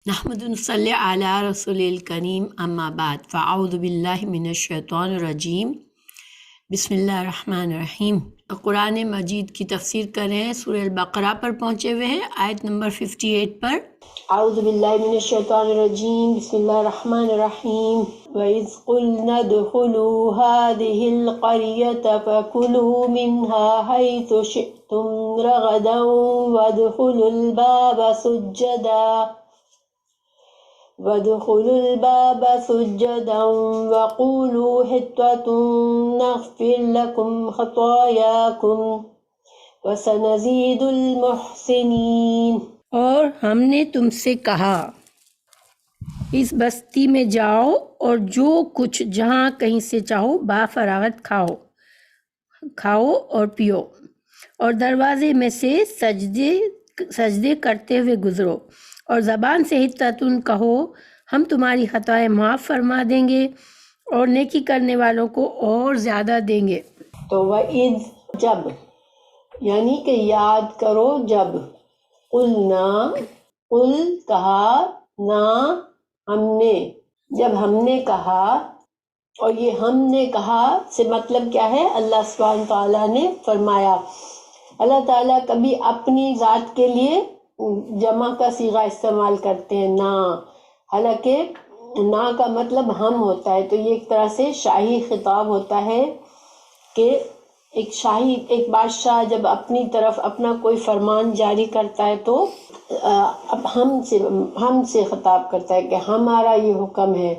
نحمد نصلی علی رسول الکریم اما بعد فاعوذ باللہ من الشیطان الرجیم بسم اللہ الرحمن الرحیم۔ قرآن مجید کی تفسیر کر رہے ہیں، سورہ البقرہ پر پہنچے ہوئے ہیں، آیت نمبر 58 پر۔ اعوذ باللہ من الشیطان الرجیم بسم اللہ الرحمن الرحیم۔ وَإِذْ قُلْنَا ادْخُلُوا هَٰذِهِ الْقَرْيَةَ فَكُلُوا مِنْهَا حَيْثُ شِئْتُمْ رَغَدًا وَادْخُلُوا الْبَابَ سُجَّدًا وَقُولُوا حِطَّةٌ نَغْفِرْ لَكُمْ خَطَايَاكُمْ وَسَنَزِيدُ الْمُحْسِنِينَ۔ اور ہم نے تم سے کہا اس بستی میں جاؤ اور جو کچھ جہاں کہیں سے چاہو بافراغت کھاؤ اور پیو، اور دروازے میں سے سجدے کرتے ہوئے گزرو، اور زبان سے حطتن کہو، ہم تمہاری خطائیں معاف فرما دیں گے اور نیکی کرنے والوں کو اور زیادہ دیں گے۔ تو وَإِذْ جب، یعنی کہ یاد کرو جب، قلنا قل کہا، نا ہم نے، جب ہم نے کہا، اور یہ ہم نے کہا سے مطلب کیا ہے؟ اللہ سبحانہ تعالیٰ نے فرمایا۔ اللہ تعالیٰ کبھی اپنی ذات کے لیے جمع کا صیغہ استعمال کرتے ہیں، نا، حالانکہ نا کا مطلب ہم ہوتا ہے، تو یہ ایک طرح سے شاہی خطاب ہوتا ہے کہ ایک بادشاہ جب اپنی طرف اپنا کوئی فرمان جاری کرتا ہے تو اب ہم سے خطاب کرتا ہے کہ ہمارا یہ حکم ہے۔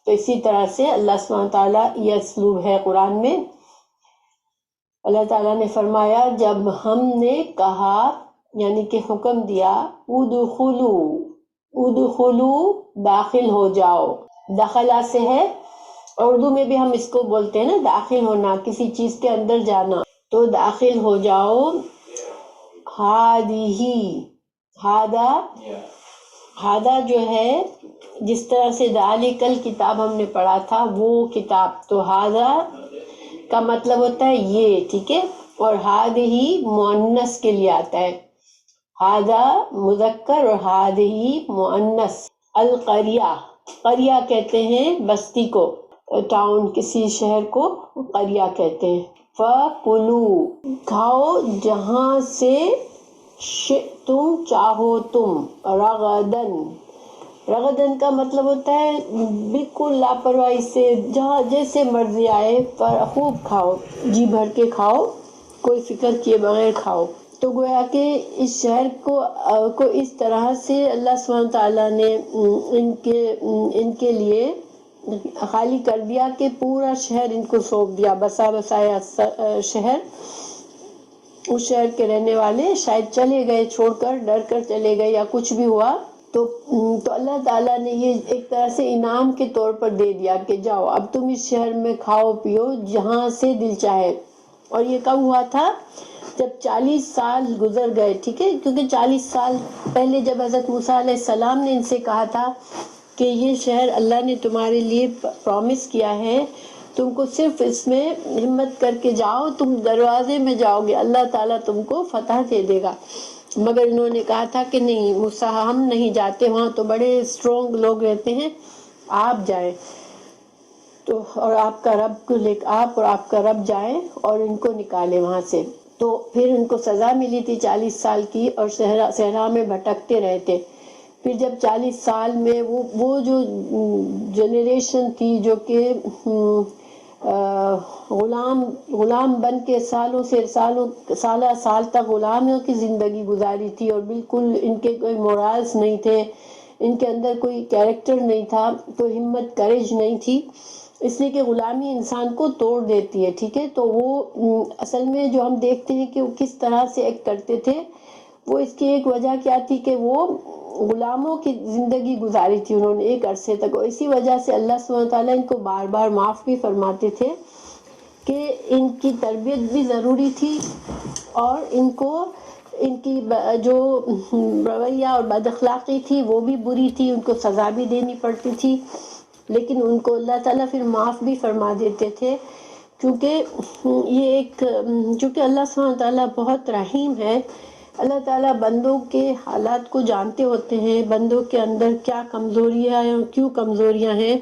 تو اسی طرح سے اللہ سبحانہ تعالیٰ یہ اسلوب ہے قرآن میں۔ اللہ تعالیٰ نے فرمایا جب ہم نے کہا، یعنی کہ حکم دیا، ادخلو داخل ہو جاؤ، دخلا سے ہے، اردو میں بھی ہم اس کو بولتے ہیں نا، داخل ہونا، کسی چیز کے اندر جانا، تو داخل ہو جاؤ۔ ہادہ جو ہے، جس طرح سے ذالک کتاب ہم نے پڑھا تھا، وہ کتاب، تو ہادہ کا مطلب ہوتا ہے یہ، ٹھیک ہے، اور ہادہی مؤنث کے لیے آتا ہے، ہادہ مذکر اور ہادہی مؤنث۔ القریہ، قریہ کہتے ہیں بستی کو، ٹاؤن، کسی شہر کو قریہ کہتے ہیں۔ فَكُلُوا، کھاؤ جہاں سے، شئتم چاہو تم، رغدن کا مطلب ہوتا ہے بالکل لاپرواہی سے، جہاں جیسے مرضی آئے پر خوب کھاؤ، جی بھر کے کھاؤ، کوئی فکر کیے بغیر کھاؤ۔ تو گویا کہ اس شہر کو اس طرح سے اللہ سبحانہ تعالیٰ نے ان کے لیے خالی کر دیا کہ پورا شہر ان کو سونپ دیا، بسایا شہر۔ اس شہر کے رہنے والے شاید چلے گئے، چھوڑ کر، ڈر کر چلے گئے یا کچھ بھی ہوا، تو اللہ تعالیٰ نے یہ ایک طرح سے انعام کے طور پر دے دیا کہ جاؤ اب تم اس شہر میں کھاؤ پیو جہاں سے دل چاہے۔ اور یہ کب ہوا تھا؟ جب 40 سال گزر گئے، ٹھیک ہے، کیونکہ 40 سال پہلے جب حضرت موسیٰ علیہ السلام نے ان سے کہا تھا کہ یہ شہر اللہ نے تمہارے لیے پرومس کیا ہے، تم کو صرف اس میں ہمت کر کے جاؤ، تم دروازے میں جاؤ گے، اللہ تعالیٰ تم کو فتح دے دے گا۔ مگر انہوں نے کہا تھا کہ نہیں موسیٰ، ہم نہیں جاتے، وہاں تو بڑے اسٹرانگ لوگ رہتے ہیں، آپ جائیں، تو اور آپ اور آپ کا رب جائیں اور ان کو نکالے وہاں سے۔ تو پھر ان کو سزا ملی تھی 40 سال کی، اور صحرا میں بھٹکتے رہے تھے۔ پھر جب 40 سال میں وہ جو جنریشن تھی جو کہ غلام بن کے سال تک غلامیوں کی زندگی گزاری تھی، اور بالکل ان کے کوئی مورالز نہیں تھے، ان کے اندر کوئی کیریکٹر نہیں تھا، تو ہمت کریج نہیں تھی، اس لیے کہ غلامی انسان کو توڑ دیتی ہے، ٹھیک ہے۔ تو وہ اصل میں جو ہم دیکھتے ہیں کہ وہ کس طرح سے ایکٹ کرتے تھے، وہ اس کی ایک وجہ کیا تھی کہ وہ غلاموں کی زندگی گزاری تھی انہوں نے ایک عرصے تک، اور اسی وجہ سے اللہ سبحانہ تعالیٰ ان کو بار بار معاف بھی فرماتے تھے کہ ان کی تربیت بھی ضروری تھی، اور ان کی جو رویہ اور بد اخلاقی تھی وہ بھی بری تھی، ان کو سزا بھی دینی پڑتی تھی، لیکن ان کو اللہ تعالیٰ پھر معاف بھی فرما دیتے تھے، کیونکہ اللہ سبحانہ تعالیٰ بہت رحیم ہے، اللہ تعالیٰ بندوں کے حالات کو جانتے ہوتے ہیں، بندوں کے اندر کیا کمزوریاں ہیں اور کیوں کمزوریاں ہیں.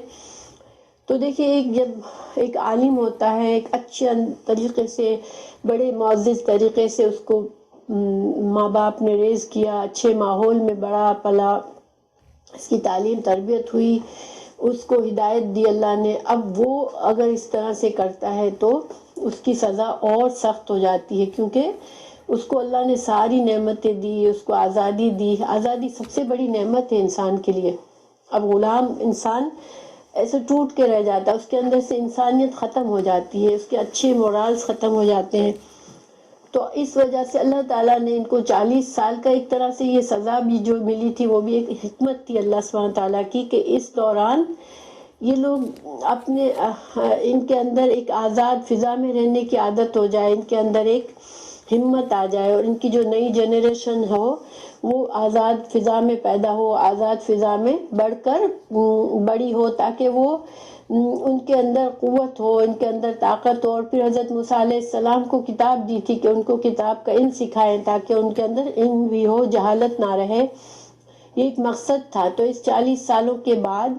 تو دیکھیے جب ایک عالم ہوتا ہے، ایک اچھے طریقے سے، بڑے معزز طریقے سے اس کو ماں باپ نے ریز کیا، اچھے ماحول میں بڑا پلا، اس کی تعلیم تربیت ہوئی، اس کو ہدایت دی اللہ نے. اب وہ اگر اس طرح سے کرتا ہے تو اس کی سزا اور سخت ہو جاتی ہے، کیونکہ اس کو اللہ نے ساری نعمتیں دی، اس کو آزادی دی. آزادی سب سے بڑی نعمت ہے انسان کے لیے. اب غلام انسان ایسے ٹوٹ کے رہ جاتا ہے، اس کے اندر سے انسانیت ختم ہو جاتی ہے، اس کے اچھے مورالز ختم ہو جاتے ہیں. تو اس وجہ سے اللہ تعالیٰ نے ان کو 40 سال کا ایک طرح سے یہ سزا بھی جو ملی تھی وہ بھی ایک حکمت تھی اللہ سبحانہ تعالیٰ کی، کہ اس دوران یہ لوگ اپنے ان کے اندر ایک آزاد فضا میں رہنے کی عادت ہو جائے، ان کے اندر ایک ہمت آ جائے، اور ان کی جو نئی جنریشن ہو وہ آزاد فضا میں پیدا ہو، آزاد فضا میں بڑھ کر بڑی ہو، تاکہ وہ ان کے اندر قوت ہو، ان کے اندر طاقت ہو. اور پھر حضرت موسیٰ علیہ السلام کو کتاب دی تھی کہ ان کو کتاب کا علم سکھائیں تاکہ ان کے اندر علم بھی ہو، جہالت نہ رہے. یہ ایک مقصد تھا. تو اس 40 سالوں کے بعد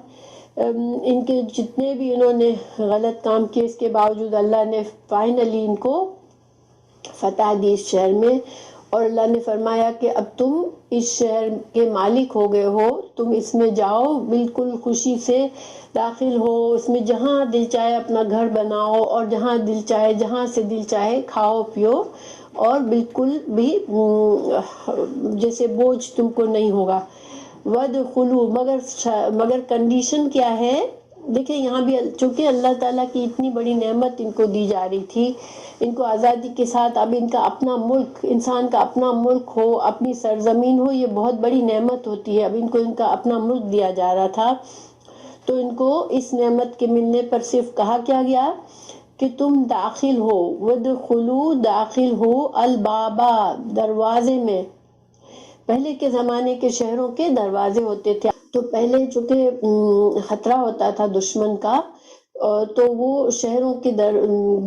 ان کے جتنے بھی انہوں نے غلط کام کیے، اس کے باوجود اللہ نے فائنلی ان کو فتح دی اس شہر میں. اور اللہ نے فرمایا کہ اب تم اس شہر کے مالک ہو گئے ہو، تم اس میں جاؤ، بالکل خوشی سے داخل ہو، اس میں جہاں دل چاہے اپنا گھر بناؤ، اور جہاں دل چاہے، جہاں سے دل چاہے کھاؤ پیو، اور بالکل بھی جیسے بوجھ تم کو نہیں ہوگا. وَادْخُلُوا، مگر کنڈیشن کیا ہے؟ دیکھیں یہاں بھی چونکہ اللہ تعالیٰ کی اتنی بڑی نعمت ان کو دی جا رہی تھی، ان کو آزادی کے ساتھ اب ان کا اپنا ملک، انسان کا اپنا ملک ہو، اپنی سرزمین ہو، یہ بہت بڑی نعمت ہوتی ہے. اب ان کو ان کا اپنا ملک دیا جا رہا تھا. تو ان کو اس نعمت کے ملنے پر صرف کہا کیا گیا کہ تم داخل ہو. وَادْخُلُوا، داخل ہو، البابا، دروازے میں. پہلے کے زمانے کے شہروں کے دروازے ہوتے تھے. تو پہلے چونکہ خطرہ ہوتا تھا دشمن کا، تو وہ شہروں کے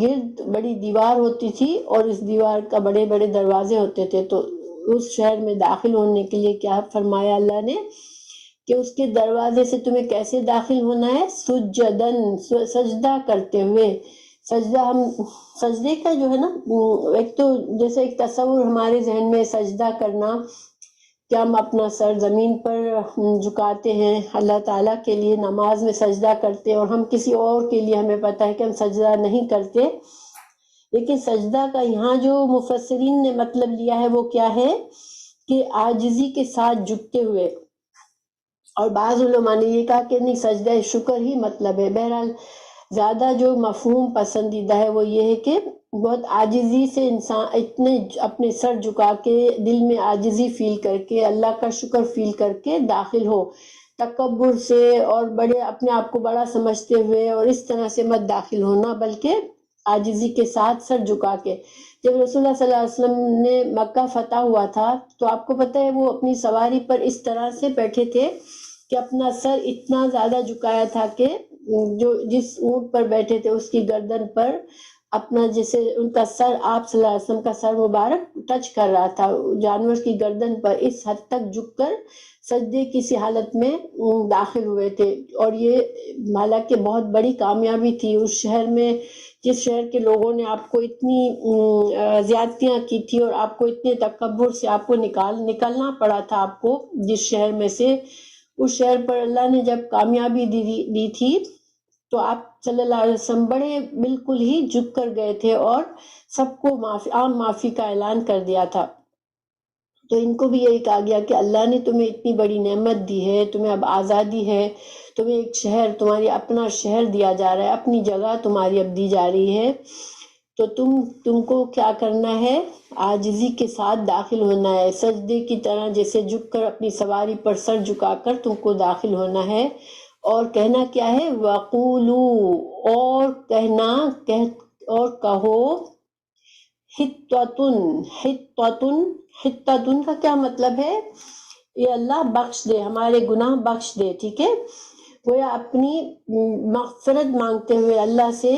گرد بڑی دیوار ہوتی تھی، اور اس دیوار کا بڑے بڑے دروازے ہوتے تھے. تو اس شہر میں داخل ہونے کے لیے کیا فرمایا اللہ نے کہ اس کے دروازے سے تمہیں کیسے داخل ہونا ہے؟ سجدن، سجدہ کرتے ہوئے. سجدے کا جو ہے نا، ایک تو جیسے ایک تصور ہمارے ذہن میں سجدہ کرنا کہ ہم اپنا سر زمین پر جھکاتے ہیں اللہ تعالیٰ کے لیے، نماز میں سجدہ کرتے ہیں، اور ہم کسی اور کے لیے ہمیں پتہ ہے کہ ہم سجدہ نہیں کرتے. لیکن سجدہ کا یہاں جو مفسرین نے مطلب لیا ہے وہ کیا ہے کہ عاجزی کے ساتھ جھکتے ہوئے. اور بعض علماء نے یہ کہا کہ نہیں، سجدہ شکر ہی مطلب ہے. بہرحال زیادہ جو مفہوم پسندیدہ ہے وہ یہ ہے کہ بہت عاجزی سے انسان اتنے اپنے سر جھکا کے، دل میں عاجزی فیل کر کے، اللہ کا شکر فیل کر کے داخل ہو. تکبر سے اور بڑے اپنے آپ کو بڑا سمجھتے ہوئے اور اس طرح سے مت داخل ہونا، بلکہ عاجزی کے ساتھ سر جھکا کے. جب رسول اللہ صلی اللہ علیہ وسلم نے مکہ فتح ہوا تھا تو آپ کو پتہ ہے وہ اپنی سواری پر اس طرح سے بیٹھے تھے کہ اپنا سر اتنا زیادہ جھکایا تھا کہ جو جس اونٹ پر بیٹھے تھے اس کی گردن پر اپنا، جیسے ان کا سر آپ صلی اللہ علیہ وسلم کا سر مبارک ٹچ کر رہا تھا جانور کی گردن پر، اس حد تک جھک کر سجدے کی سی حالت میں داخل ہوئے تھے. اور یہ حالانکہ بہت بڑی کامیابی تھی اس شہر میں، جس شہر کے لوگوں نے آپ کو اتنی زیادتیاں کی تھی اور آپ کو اتنے تکبر سے آپ کو نکلنا پڑا تھا. آپ کو جس شہر میں سے، اس شہر پر اللہ نے جب کامیابی دی تھی تو آپ صلی اللہ علیہ وسلم بڑے بالکل ہی جھک کر گئے تھے اور سب کو عام معافی کا اعلان کر دیا تھا. تو ان کو بھی یہی کہا گیا کہ اللہ نے تمہیں اتنی بڑی نعمت دی ہے، تمہیں اب آزادی ہے، تمہیں ایک شہر، تمہاری اپنا شہر دیا جا رہا ہے، اپنی جگہ تمہاری اب دی جا رہی ہے. تو تم کو کیا کرنا ہے؟ عاجزی کے ساتھ داخل ہونا ہے، سجدے کی طرح جیسے جھک کر اپنی سواری پر سر جھکا کر تم کو داخل ہونا ہے. اور کہنا کیا ہے؟ وَقُولُوا، اور کہنا اور کہو، حِطَّةٌ کا کیا مطلب ہے؟ یہ اللہ بخش دے، ہمارے گناہ بخش دے. ٹھیک ہے، وہ اپنی مغفرت مانگتے ہوئے اللہ سے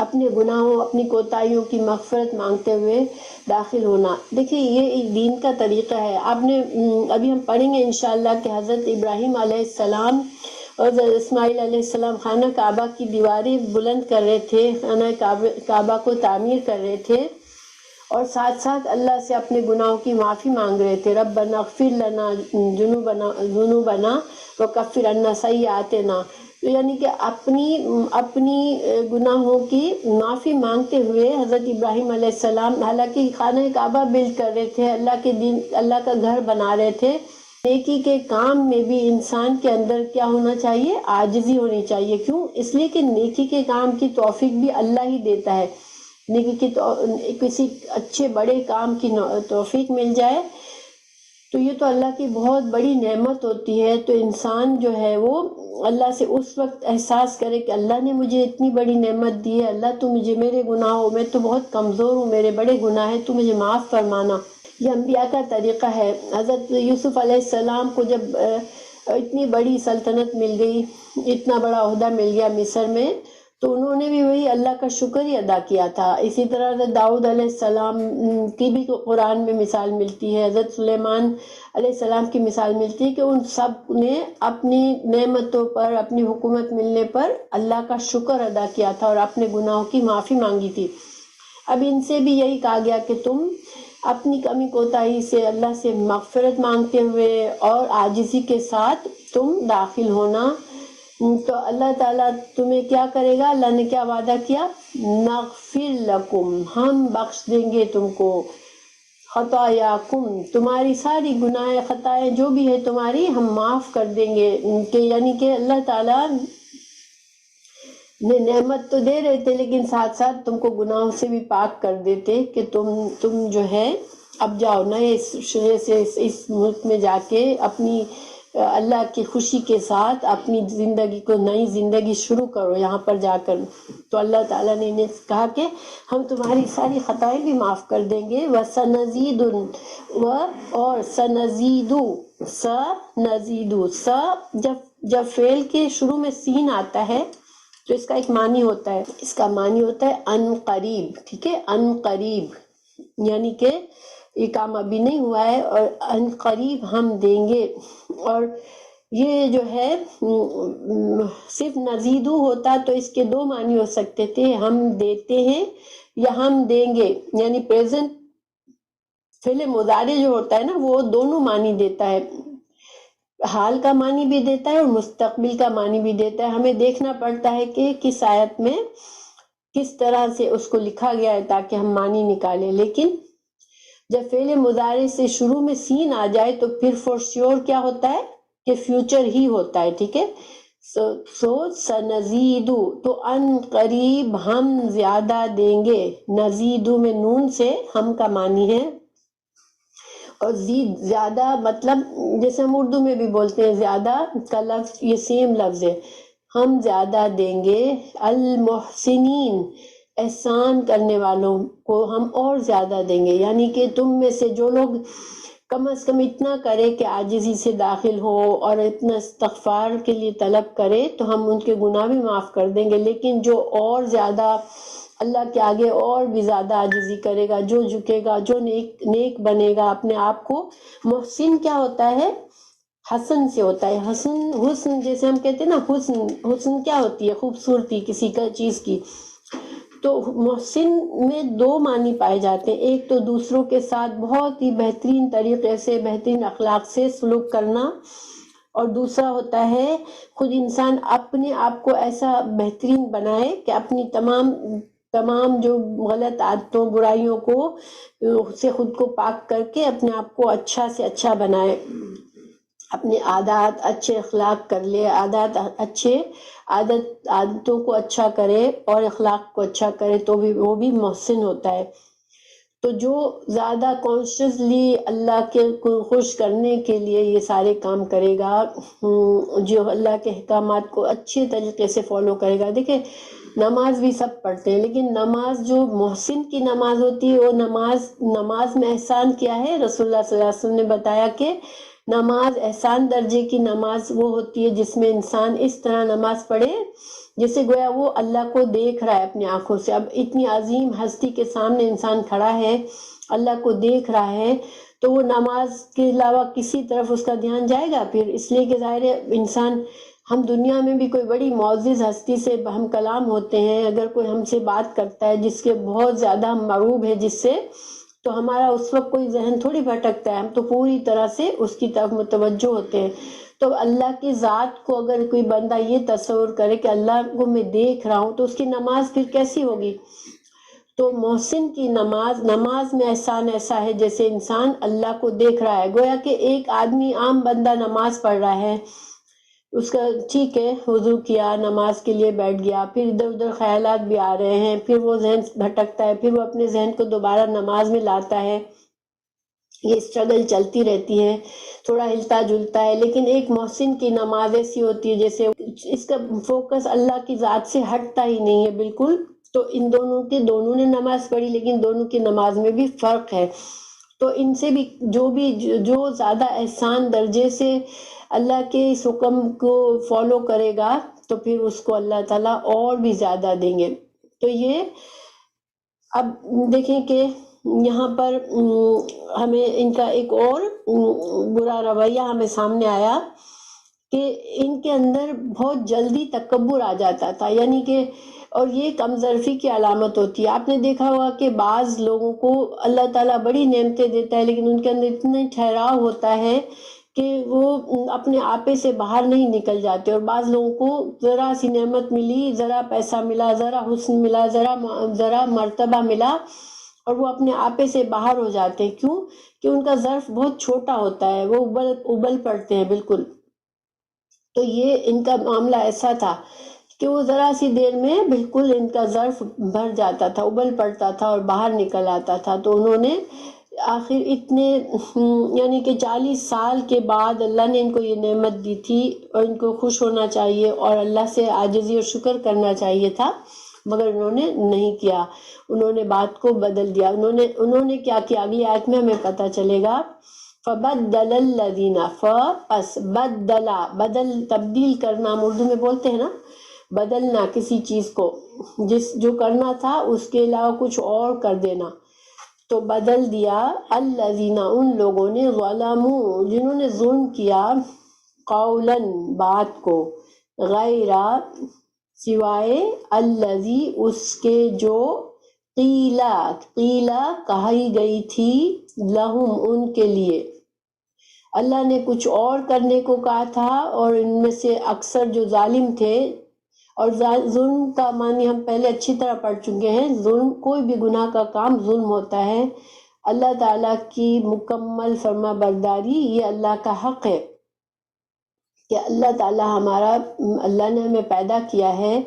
اپنے گناہوں اپنی کوتاہیوں کی مغفرت مانگتے ہوئے داخل ہونا۔ دیکھیے یہ ایک دین کا طریقہ ہے۔ آپ نے ابھی ہم پڑھیں گے انشاءاللہ کہ حضرت ابراہیم علیہ السلام اور حضرت اسماعیل علیہ السلام خانہ کعبہ کی دیواریں بلند کر رہے تھے، خانہ کعبہ کو تعمیر کر رہے تھے، اور ساتھ ساتھ اللہ سے اپنے گناہوں کی معافی مانگ رہے تھے۔ ربنا اغفر لنا ذنوبنا وکفر عنا سیئاتنا، یعنی کہ اپنی گناہوں کی معافی مانگتے ہوئے حضرت ابراہیم علیہ السلام حالانکہ خانہ کعبہ بلڈ کر رہے تھے، اللہ کا گھر بنا رہے تھے۔ نیکی کے کام میں بھی انسان کے اندر کیا ہونا چاہیے؟ عاجزی ہونی چاہیے۔ کیوں؟ اس لیے کہ نیکی کے کام کی توفیق بھی اللہ ہی دیتا ہے۔ نیکی کی کسی اچھے بڑے کام کی توفیق مل جائے تو یہ تو اللہ کی بہت بڑی نعمت ہوتی ہے۔ تو انسان جو ہے وہ اللہ سے اس وقت احساس کرے کہ اللہ نے مجھے اتنی بڑی نعمت دی ہے، اللہ تو مجھے میرے گناہوں میں تو بہت کمزور ہوں، میرے بڑے گناہ ہیں، تو مجھے معاف فرمانا۔ یہ انبیاء کا طریقہ ہے۔ حضرت یوسف علیہ السلام کو جب اتنی بڑی سلطنت مل گئی، اتنا بڑا عہدہ مل گیا مصر میں، تو انہوں نے بھی وہی اللہ کا شکر ہی ادا کیا تھا۔ اسی طرح حضرت داؤد علیہ السلام کی بھی قرآن میں مثال ملتی ہے، حضرت سلیمان علیہ السلام کی مثال ملتی ہے کہ ان سب نے اپنی نعمتوں پر، اپنی حکومت ملنے پر اللہ کا شکر ادا کیا تھا اور اپنے گناہوں کی معافی مانگی تھی۔ اب ان سے بھی یہی کہا گیا کہ تم اپنی کمی کوتاہی سے اللہ سے مغفرت مانگتے ہوئے اور عاجزی کے ساتھ تم داخل ہونا، تو اللہ تعالیٰ تمہیں کیا کرے گا؟ اللہ نے کیا وعدہ کیا؟ نغفر لکم، ہم بخش دیں گے تم کو، خطایاکم، تمہاری ساری گناہ خطائیں جو بھی ہے تمہاری ہم معاف کر دیں گے۔ کہ یعنی کہ اللہ تعالیٰ نے نعمت تو دے رہے تھے لیکن ساتھ ساتھ تم کو گناہوں سے بھی پاک کر دیتے کہ تم جو ہے اب جاؤ نئے سرے سے اس ملک میں جا کے اپنی اللہ کی خوشی کے ساتھ اپنی زندگی کو، نئی زندگی شروع کرو یہاں پر جا کر۔ تو اللہ تعالیٰ نے انہیں کہا کہ ہم تمہاری ساری خطائیں بھی معاف کر دیں گے، وَسَنَزِيدُ اور سَنَزِيدُ جب فعل کے شروع میں سین آتا ہے تو اس کا ایک معنی ہوتا ہے، اس کا معنی ہوتا ہے ان قریب، ٹھیک ہے، ان قریب، یعنی کہ یہ کام ابھی نہیں ہوا ہے اور ان قریب ہم دیں گے۔ اور یہ جو ہے صرف نزیدو ہوتا تو اس کے دو معنی ہو سکتے تھے، ہم دیتے ہیں یا ہم دیں گے، یعنی پریزنٹ فعل مضارع جو ہوتا ہے نا وہ دونوں معنی دیتا ہے، حال کا معنی بھی دیتا ہے اور مستقبل کا معنی بھی دیتا ہے۔ ہمیں دیکھنا پڑتا ہے کہ کس آیت میں کس طرح سے اس کو لکھا گیا ہے تاکہ ہم معنی نکالیں، لیکن جب فعل مضارع سے شروع میں سین آ جائے تو پھر فور شیور کیا ہوتا ہے کہ فیوچر ہی ہوتا ہے، ٹھیک ہے۔ سو سنزیدو، تو ان قریب ہم زیادہ دیں گے، نزیدو میں نون سے ہم کا معنی ہے، اور زید زیادہ مطلب جیسے ہم اردو میں بھی بولتے ہیں زیادہ کا لفظ یہ سیم لفظ ہے، ہم زیادہ دیں گے، المحسنین احسان کرنے والوں کو ہم اور زیادہ دیں گے، یعنی کہ تم میں سے جو لوگ کم از کم اتنا کرے کہ عاجزی سے داخل ہو اور اتنا استغفار کے لیے طلب کرے تو ہم ان کے گناہ بھی معاف کر دیں گے، لیکن جو اور زیادہ اللہ کے آگے اور بھی زیادہ عاجزی کرے گا، جو جھکے گا، جو نیک بنے گا اپنے آپ کو، محسن کیا ہوتا ہے؟ حسن سے ہوتا ہے، حسن جیسے ہم کہتے ہیں نا، حسن کیا ہوتی ہے؟ خوبصورتی کسی کا چیز کی۔ تو محسن میں دو معنی پائے جاتے ہیں، ایک تو دوسروں کے ساتھ بہت ہی بہترین طریقے سے، بہترین اخلاق سے سلوک کرنا، اور دوسرا ہوتا ہے خود انسان اپنے آپ کو ایسا بہترین بنائے کہ اپنی تمام جو غلط عادتوں برائیوں کو سے خود کو پاک کر کے اپنے آپ کو اچھا سے اچھا بنائے، اپنے عادات اچھے اخلاق کر لے، عادتوں کو اچھا کرے اور اخلاق کو اچھا کرے تو بھی وہ بھی محسن ہوتا ہے۔ تو جو زیادہ کانشیسلی اللہ کے کو خوش کرنے کے لیے یہ سارے کام کرے گا، جو اللہ کے احکامات کو اچھے طریقے سے فالو کرے گا۔ دیکھیں نماز بھی سب پڑھتے ہیں لیکن نماز جو محسن کی نماز ہوتی ہے وہ نماز میں احسان کیا ہے، رسول اللہ صلی اللہ علیہ وسلم نے بتایا کہ نماز احسان درجے کی نماز وہ ہوتی ہے جس میں انسان اس طرح نماز پڑھے جیسے گویا وہ اللہ کو دیکھ رہا ہے اپنی آنکھوں سے. اب اتنی عظیم ہستی کے سامنے انسان کھڑا ہے، اللہ کو دیکھ رہا ہے، تو وہ نماز کے علاوہ کسی طرف اس کا دھیان جائے گا پھر؟ اس لیے کہ ظاہر ہے انسان، ہم دنیا میں بھی کوئی بڑی معزز ہستی سے ہم کلام ہوتے ہیں، اگر کوئی ہم سے بات کرتا ہے جس کے بہت زیادہ ہم مرعوب ہے جس سے، تو ہمارا اس وقت کوئی ذہن تھوڑی بھٹکتا ہے، ہم تو پوری طرح سے اس کی طرف متوجہ ہوتے ہیں. تو اللہ کی ذات کو اگر کوئی بندہ یہ تصور کرے کہ اللہ کو میں دیکھ رہا ہوں، تو اس کی نماز پھر کیسی ہوگی؟ تو محسن کی نماز میں احسان ایسا ہے جیسے انسان اللہ کو دیکھ رہا ہے. گویا کہ ایک آدمی عام بندہ نماز پڑھ رہا ہے، اس کا ٹھیک ہے وضو کیا، نماز کے لیے بیٹھ گیا، پھر ادھر ادھر خیالات بھی آ رہے ہیں، پھر وہ ذہن بھٹکتا ہے، پھر وہ اپنے ذہن کو دوبارہ نماز میں لاتا ہے، یہ اسٹرگل چلتی رہتی ہے، تھوڑا ہلتا جلتا ہے. لیکن ایک محسن کی نماز ایسی ہوتی ہے جیسے اس کا فوکس اللہ کی ذات سے ہٹتا ہی نہیں ہے بالکل. تو ان دونوں نے نماز پڑھی، لیکن دونوں کی نماز میں بھی فرق ہے. تو ان سے بھی جو زیادہ احسان درجے سے اللہ کے اس حکم کو فالو کرے گا تو پھر اس کو اللہ تعالیٰ اور بھی زیادہ دیں گے. تو یہ اب دیکھیں کہ یہاں پر ہمیں ان کا ایک اور برا رویہ ہمیں سامنے آیا کہ ان کے اندر بہت جلدی تکبر آ جاتا تھا، یعنی کہ، اور یہ کم ظرفی کی علامت ہوتی ہے. آپ نے دیکھا ہوگا کہ بعض لوگوں کو اللہ تعالیٰ بڑی نعمتیں دیتا ہے لیکن ان کے اندر اتنا ٹھہراؤ ہوتا ہے کہ وہ اپنے آپے سے باہر نہیں نکل جاتے. اور بعض لوگوں کو ذرا سی نعمت ملی، ذرا پیسہ ملا، ذرا حسن ملا، ذرا مرتبہ ملا، اور وہ اپنے آپے سے باہر ہو جاتے ہیں. کیوں؟ کہ ان کا ظرف بہت چھوٹا ہوتا ہے، وہ ابل پڑتے ہیں بالکل. تو یہ ان کا معاملہ ایسا تھا کہ وہ ذرا سی دیر میں بالکل ان کا ظرف بھر جاتا تھا، ابل پڑتا تھا اور باہر نکل آتا تھا. تو انہوں نے آخر اتنے یعنی کہ 40 سال کے بعد اللہ نے ان کو یہ نعمت دی تھی اور ان کو خوش ہونا چاہیے اور اللہ سے عاجزی اور شکر کرنا چاہیے تھا، مگر انہوں نے نہیں کیا. انہوں نے بات کو بدل دیا. انہوں نے کیا کیا؟ اگلی آیت میں ہمیں پتہ چلے گا. فَبَدَّلَ الَّذِينَ پس بدل تبدیل کرنا، ہم اردو میں بولتے ہیں نا، بدلنا کسی چیز کو، جو کرنا تھا اس کے علاوہ کچھ اور کر دینا. تو بدل دیا الذین، ان لوگوں نے، ظلموا، جنہوں نے ظلم کیا، قولا، بات کو، غیر، سوائے، الذی، اس کے، جو، قیلا کہی گئی تھی، لہم، ان کے لیے. اللہ نے کچھ اور کرنے کو کہا تھا اور ان میں سے اکثر جو ظالم تھے، اور ظلم کا معنی ہم پہلے اچھی طرح پڑھ چکے ہیں. ظلم، کوئی بھی گناہ کا کام ظلم ہوتا ہے. اللہ تعالیٰ کی مکمل فرما برداری یہ اللہ کا حق ہے کہ اللہ تعالیٰ اللہ نے ہمیں پیدا کیا ہے،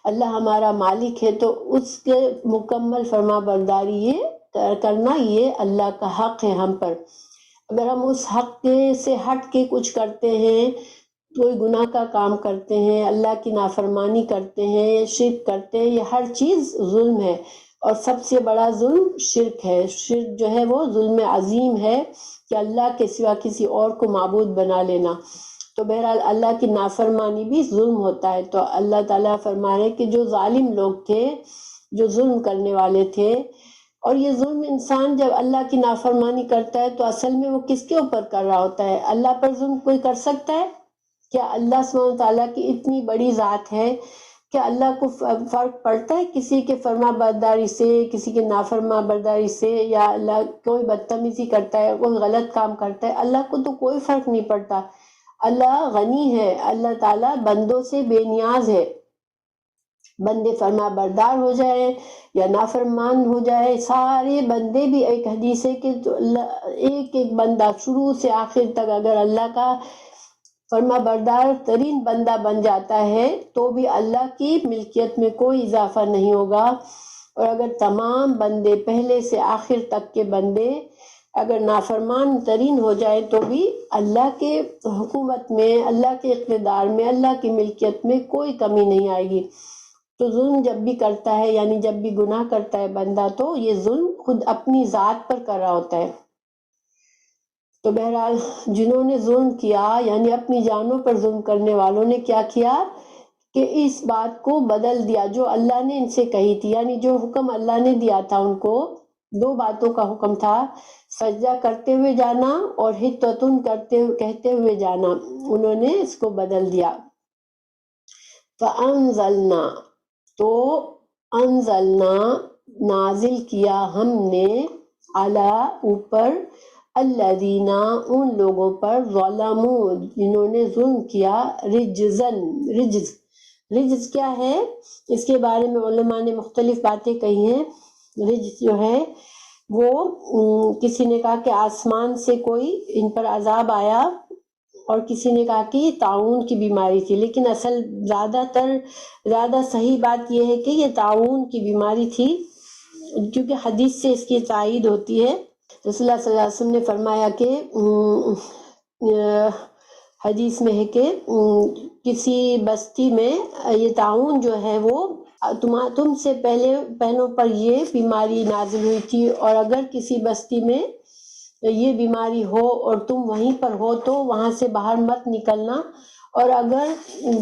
اللہ ہمارا مالک ہے، تو اس کے مکمل فرما برداری یہ کرنا یہ اللہ کا حق ہے ہم پر. اگر ہم اس حق سے ہٹ کے کچھ کرتے ہیں، کوئی گناہ کا کام کرتے ہیں، اللہ کی نافرمانی کرتے ہیں، شرک کرتے ہیں، یہ ہر چیز ظلم ہے. اور سب سے بڑا ظلم شرک ہے. شرک جو ہے وہ ظلم عظیم ہے کہ اللہ کے سوا کسی اور کو معبود بنا لینا. تو بہرحال اللہ کی نافرمانی بھی ظلم ہوتا ہے. تو اللہ تعالیٰ فرما رہے کہ جو ظالم لوگ تھے، جو ظلم کرنے والے تھے، اور یہ ظلم انسان جب اللہ کی نافرمانی کرتا ہے تو اصل میں وہ کس کے اوپر کر رہا ہوتا ہے؟ اللہ پر ظلم کوئی کر سکتا ہے کیا؟ اللہ سبحانہ وتعالیٰ کی اتنی بڑی ذات ہے کہ اللہ کو فرق پڑتا ہے کسی کے فرما برداری سے، کسی کے نافرما برداری سے، یا اللہ کوئی بدتمیزی کرتا ہے، کوئی غلط کام کرتا ہے، اللہ کو تو کوئی فرق نہیں پڑتا. اللہ غنی ہے، اللہ تعالیٰ بندوں سے بے نیاز ہے. بندے فرما بردار ہو جائے یا نافرمان ہو جائے، سارے بندے بھی، ایک حدیث ہے کہ ایک بندہ شروع سے آخر تک اگر اللہ کا فرما بردار ترین بندہ بن جاتا ہے تو بھی اللہ کی ملکیت میں کوئی اضافہ نہیں ہوگا. اور اگر تمام بندے پہلے سے آخر تک کے بندے اگر نافرمان ترین ہو جائے تو بھی اللہ کے حکومت میں، اللہ کے اقتدار میں، اللہ کی ملکیت میں کوئی کمی نہیں آئے گی. تو ظلم جب بھی کرتا ہے، یعنی جب بھی گناہ کرتا ہے بندہ، تو یہ ظلم خود اپنی ذات پر کر رہا ہوتا ہے. تو بہرحال جنہوں نے ظلم کیا یعنی اپنی جانوں پر ظلم کرنے والوں نے کیا کیا کہ اس بات کو بدل دیا جو اللہ نے ان سے کہی تھی، یعنی جو حکم اللہ نے دیا تھا ان کو، 2 باتوں کا حکم تھا، سجدہ کرتے ہوئے جانا اور حطتن کہتے ہوئے جانا، انہوں نے اس کو بدل دیا۔ فَأَنزَلْنَا، تو انزلنا نازل کیا ہم نے، علی اوپر، الذین ان لوگوں پر، ظلموا جنہوں نے ظلم کیا، رجز کیا ہے اس کے بارے میں علماء نے مختلف باتیں کہی ہیں۔ رجز جو ہے وہ کسی نے کہا کہ آسمان سے کوئی ان پر عذاب آیا، اور کسی نے کہا کہ یہ طاعون کی بیماری تھی، لیکن اصل زیادہ صحیح بات یہ ہے کہ یہ طاعون کی بیماری تھی، کیونکہ حدیث سے اس کی تائید ہوتی ہے۔ رسول اللہ صلی اللہ علیہ وسلم نے فرمایا کہ حدیث میں ہے کہ کسی بستی میں یہ طاعون جو ہے وہ تم سے پہلوں پر یہ بیماری نازل ہوئی تھی، اور اگر کسی بستی میں یہ بیماری ہو اور تم وہیں پر ہو تو وہاں سے باہر مت نکلنا، اور اگر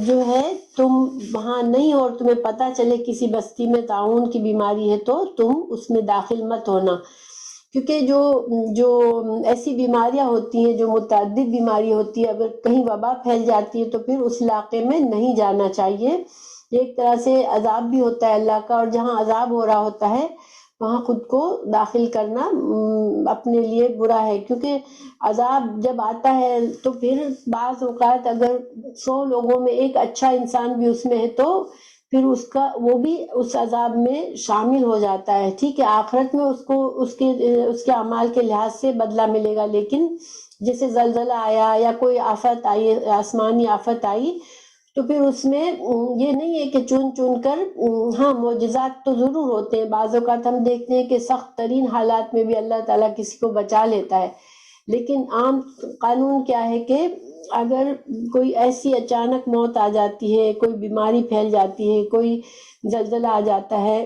جو ہے تم وہاں نہیں ہو اور تمہیں پتہ چلے کسی بستی میں طاعون کی بیماری ہے تو تم اس میں داخل مت ہونا، کیونکہ جو ایسی بیماریاں ہوتی ہیں، جو متعدد بیماری ہوتی ہے، اگر کہیں وبا پھیل جاتی ہے تو پھر اس علاقے میں نہیں جانا چاہیے۔ ایک طرح سے عذاب بھی ہوتا ہے اللہ کا، اور جہاں عذاب ہو رہا ہوتا ہے وہاں خود کو داخل کرنا اپنے لیے برا ہے، کیونکہ عذاب جب آتا ہے تو پھر بعض اوقات اگر 100 لوگوں میں ایک اچھا انسان بھی اس میں ہے تو پھر وہ بھی اس عذاب میں شامل ہو جاتا ہے۔ ٹھیک ہے، آخرت میں اس کو اس کے اعمال کے لحاظ سے بدلہ ملے گا، لیکن جیسے زلزلہ آیا یا کوئی آفت آئی، آسمانی آفت آئی، تو پھر اس میں یہ نہیں ہے کہ چن کر، ہاں معجزات تو ضرور ہوتے ہیں، بعض اوقات ہم دیکھتے ہیں کہ سخت ترین حالات میں بھی اللہ تعالیٰ کسی کو بچا لیتا ہے، لیکن عام قانون کیا ہے کہ اگر کوئی ایسی اچانک موت آ جاتی ہے، کوئی بیماری پھیل جاتی ہے، کوئی زلزلہ آ جاتا ہے،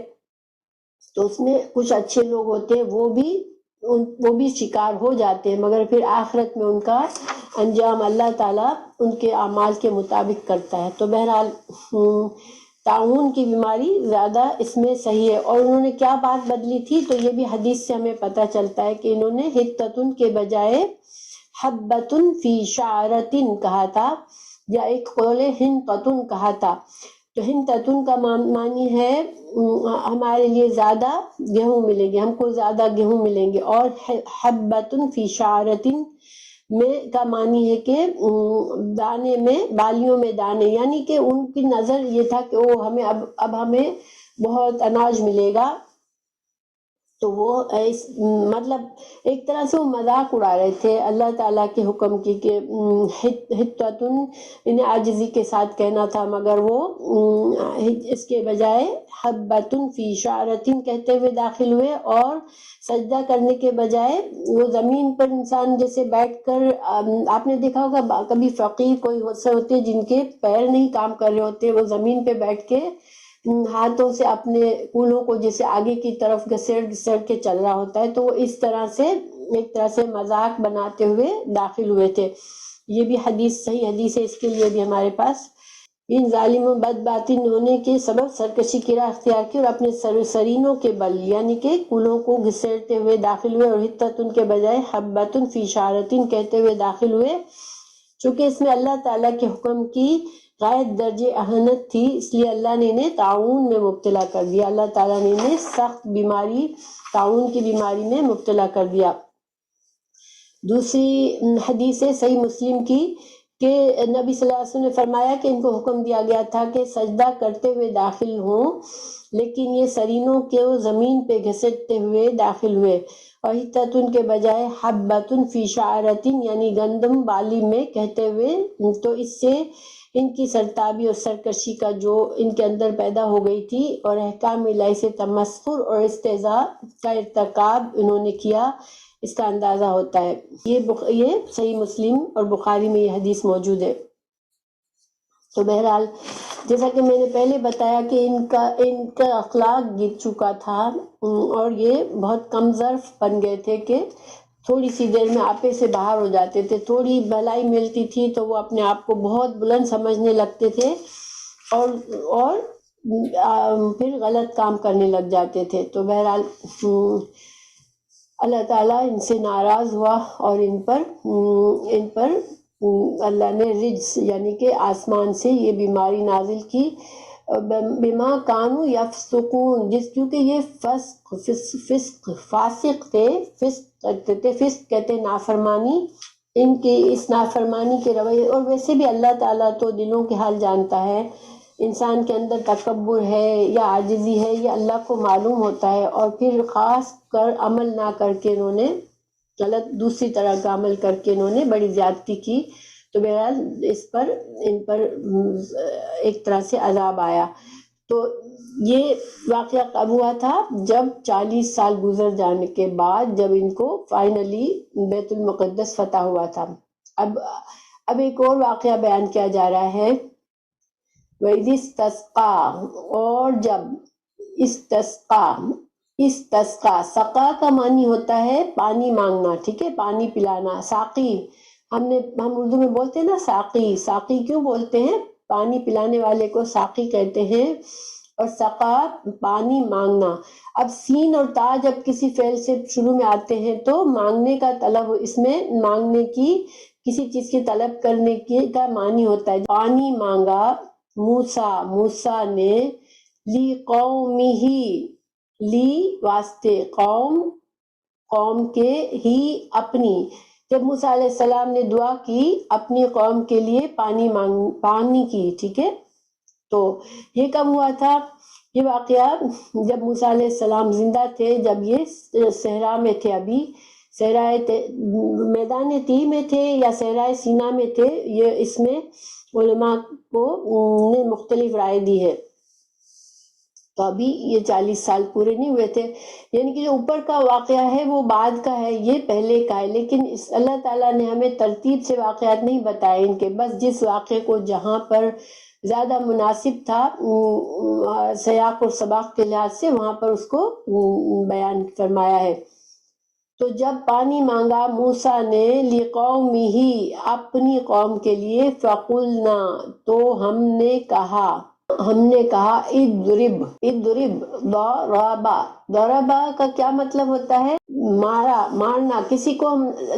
تو اس میں کچھ اچھے لوگ ہوتے ہیں وہ بھی شکار ہو جاتے ہیں، مگر پھر آخرت میں ان کا انجام اللہ تعالیٰ ان کے اعمال کے مطابق کرتا ہے۔ تو بہرحال طاعون کی بیماری زیادہ اس میں صحیح ہے۔ اور انہوں نے کیا بات بدلی تھی، تو یہ بھی حدیث سے ہمیں پتہ چلتا ہے کہ انہوں نے حطتن کے بجائے حبتن فی شعرتن کہا تھا، یا ایک قول حنطتن کہا تھا۔ تو حنطتن کا معنی ہے ہمارے لیے زیادہ گیہوں ملیں گے، ہم کو زیادہ گیہوں ملیں گے، اور حبتن فی شعرتن میں کا معنی ہے کہ دانے میں، بالیوں میں دانے، یعنی کہ ان کی نظر یہ تھا کہ اب ہمیں بہت اناج ملے گا، تو وہ مطلب ایک طرح سے وہ مذاق اڑا رہے تھے اللہ تعالیٰ کے حکم کی کہ حطتن انہیں عاجزی کے ساتھ کہنا تھا، مگر وہ اس کے بجائے حبتن فی شعرتن کہتے ہوئے داخل ہوئے، اور سجدہ کرنے کے بجائے وہ زمین پر انسان جیسے بیٹھ کر، آپ نے دیکھا ہوگا کبھی فقیر کوئی سے ہوتے جن کے پیر نہیں کام کر رہے ہوتے، وہ زمین پہ بیٹھ کے ہاتھوں سے اپنے کولوں کو جیسے آگے کی طرف گھسیڑ کے چل رہا ہوتا ہے، تو وہ اس طرح سے ایک طرح سے مذاق بناتے ہوئے داخل ہوئے تھے۔ یہ بھی حدیث صحیح حدیث ہے، اس کے لیے بھی ہمارے پاس ان ظالموں بدباطن ہونے کے سبب سرکشی کی راہ اختیار کی اور اپنے سرینوں کے بل یعنی کہ کولوں کو گھسیڑتے ہوئے داخل ہوئے، اور حطتن کے بجائے حبتن فی شعرتن کہتے ہوئے داخل ہوئے، چونکہ اس میں اللہ تعالیٰ کے حکم کی غایت درجے اہانت تھی، اس لیے اللہ نے انہیں طاعون میں مبتلا کر دیا، اللہ تعالیٰ نے انہیں سخت بیماری طاعون کی بیماری میں مبتلا کر دیا۔ دوسری حدیث ہے صحیح مسلم کی کہ نبی صلی اللہ علیہ وسلم نے فرمایا کہ ان کو حکم دیا گیا تھا کہ سجدہ کرتے ہوئے داخل ہوں، لیکن یہ سرینوں کے زمین پہ گھسیٹتے ہوئے داخل ہوئے، اور حطتن کے بجائے حبتن فی شعرتن یعنی گندم بالی میں کہتے ہوئے، تو اس سے ان کی سرتابی اور سرکشی کا جو ان کے اندر پیدا ہو گئی تھی، اور احکام الہی سے تمسخر اور استہزاء کا ارتکاب انہوں نے کیا، اس کا اندازہ ہوتا ہے۔ یہ صحیح مسلم اور بخاری میں یہ حدیث موجود ہے۔ تو بہرحال جیسا کہ میں نے پہلے بتایا کہ ان کا اخلاق گر چکا تھا، اور یہ بہت کم ظرف بن گئے تھے کہ تھوڑی سی دیر میں آپے سے باہر ہو جاتے تھے، تھوڑی بھلائی ملتی تھی تو وہ اپنے آپ کو بہت بلند سمجھنے لگتے تھے اور پھر غلط کام کرنے لگ جاتے تھے۔ تو بہرحال اللہ تعالیٰ ان سے ناراض ہوا اور ان پر اللہ نے رجس یعنی کہ آسمان سے یہ بیماری نازل کی، بما کانوا یفسقون، کیونکہ یہ فاسق تھے، فسق کہتے نافرمانی، ان کی اس نافرمانی کے رویے۔ اور ویسے بھی اللہ تعالیٰ تو دلوں کے حال جانتا ہے، انسان کے اندر تکبر ہے یا عاجزی ہے یہ اللہ کو معلوم ہوتا ہے، اور پھر خاص کر عمل نہ کر کے انہوں نے غلط دوسری طرح کا عمل کر کے انہوں نے بڑی زیادتی کی، تو بہرحال ان پر ایک طرح سے عذاب آیا۔ تو یہ واقعہ کب ہوا تھا؟ جب 40 سال گزر جانے کے بعد، جب ان کو فائنلی بیت المقدس فتح ہوا تھا۔ اب ایک اور واقعہ بیان کیا جا رہا ہے، وَإِذِ اسْتَسْقَىٰ، اور جب استسقا، سقا کا معنی ہوتا ہے پانی مانگنا، ٹھیک ہے، پانی پلانا، ساقی، ہم اردو میں بولتے ہیں نا ساقی کیوں بولتے ہیں؟ پانی پلانے والے کو ساقی کہتے ہیں، اور سقا پانی مانگنا۔ اب سین اور تا جب کسی فعل سے شروع میں آتے ہیں تو مانگنے کا طلب، اس میں مانگنے کی، کسی چیز کی طلب کرنے کی کا معنی ہوتا ہے۔ پانی مانگا موسیٰ نے، لی قومہ، لی واسطے، قوم کے، ہی اپنی، جب موسیٰ علیہ السلام نے دعا کی اپنی قوم کے لیے پانی کی، ٹھیک ہے، تو یہ کب ہوا تھا؟ یہ واقعہ جب موسیٰ علیہ السلام زندہ تھے، جب یہ صحرا میں تھے، ابھی صحرائے میدان تیہ میں تھے یا صحرائے سینا میں تھے، یہ اس میں علماء کو نے مختلف رائے دی ہے۔ تو ابھی یہ 40 سال پورے نہیں ہوئے تھے، یعنی کہ جو اوپر کا واقعہ ہے وہ بعد کا ہے، یہ پہلے کا ہے، لیکن اللہ تعالیٰ نے ہمیں ترتیب سے واقعات نہیں بتائے ان کے، بس جس واقعے کو جہاں پر زیادہ مناسب تھا سیاق اور سباق کے لحاظ سے، وہاں پر اس کو بیان فرمایا ہے۔ تو جب پانی مانگا موسیٰ نے، لِقَوْمِهِ، اپنی قوم کے لیے، فَقُلْنَا، تو ہم نے کہا اضرب، ضربا کا کیا مطلب ہوتا ہے؟ مارنا، کسی کو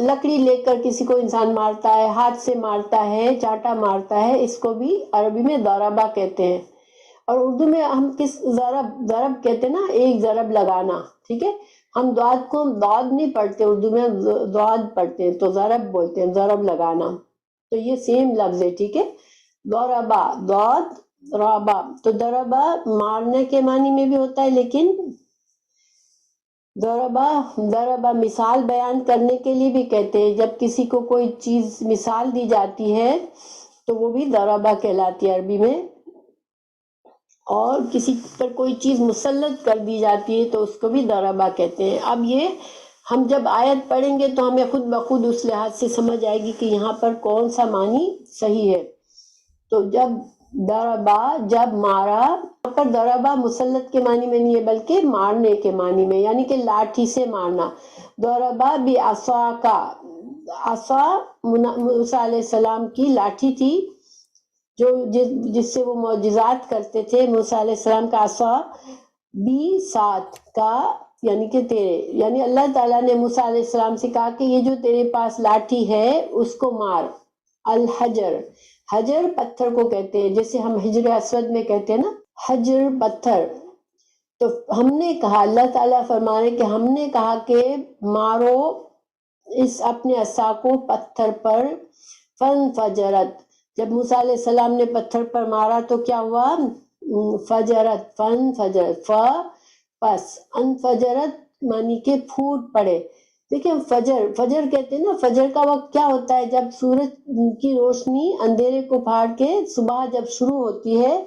لکڑی لے کر کسی کو انسان مارتا ہے، ہاتھ سے مارتا ہے، چاٹا مارتا ہے، اس کو بھی عربی میں ضربا کہتے ہیں، اور اردو میں ہم ضرب کہتے ہیں نا، ایک ضرب لگانا، ٹھیک ہے، ہم ضاد نہیں پڑھتے، اردو میں ضاد پڑھتے ہیں، تو ضرب بولتے ہیں، ضرب لگانا، تو یہ سیم لفظ ہے، ٹھیک ہے، ضربا، ضاد، رابا، تو ضربا مارنے کے معنی میں بھی ہوتا ہے، لیکن ضربا مثال بیان کرنے کے لیے بھی کہتے ہیں، جب کسی کو کوئی چیز مثال دی جاتی ہے تو وہ بھی ضربا کہلاتی ہے عربی میں، اور کسی پر کوئی چیز مسلط کر دی جاتی ہے تو اس کو بھی ضربا کہتے ہیں۔ اب یہ ہم جب آیت پڑھیں گے تو ہمیں خود بخود اس لحاظ سے سمجھ آئے گی کہ یہاں پر کون سا معنی صحیح ہے۔ تو جب مارا، یہاں پر ضربا مسلط کے معنی میں نہیں ہے بلکہ مارنے کے معنی میں، یعنی کہ لاٹھی سے مارنا۔ ضربا بعصاکا، عصا موسیٰ علیہ السلام کی لاٹھی تھی، جس سے وہ معجزات کرتے تھے، موسیٰ علیہ السلام کا عصا، سات کا یعنی کہ تیرے، یعنی اللہ تعالیٰ نے موسیٰ علیہ السلام سے کہا کہ یہ جو تیرے پاس لاٹھی ہے اس کو مار۔ حجر پتھر کو کہتے ہیں، جیسے ہم حجر اسود میں کہتے ہیں نا، حجر پتھر، تو ہم نے کہا، اللہ تعالیٰ فرما رہے کہ ہم نے کہا کہ مارو اس اپنے عصا کو پتھر پر، فانفجرت، جب موسیٰ علیہ السلام نے پتھر پر مارا تو کیا ہوا؟ فانفجرت، پس انفجرت معنی کہ پھوٹ پڑے۔ دیکھیں فجر کہتے ہیں نا، فجر کا وقت کیا ہوتا ہے؟ جب سورج کی روشنی اندھیرے کو پھاڑ کے صبح جب شروع ہوتی ہے،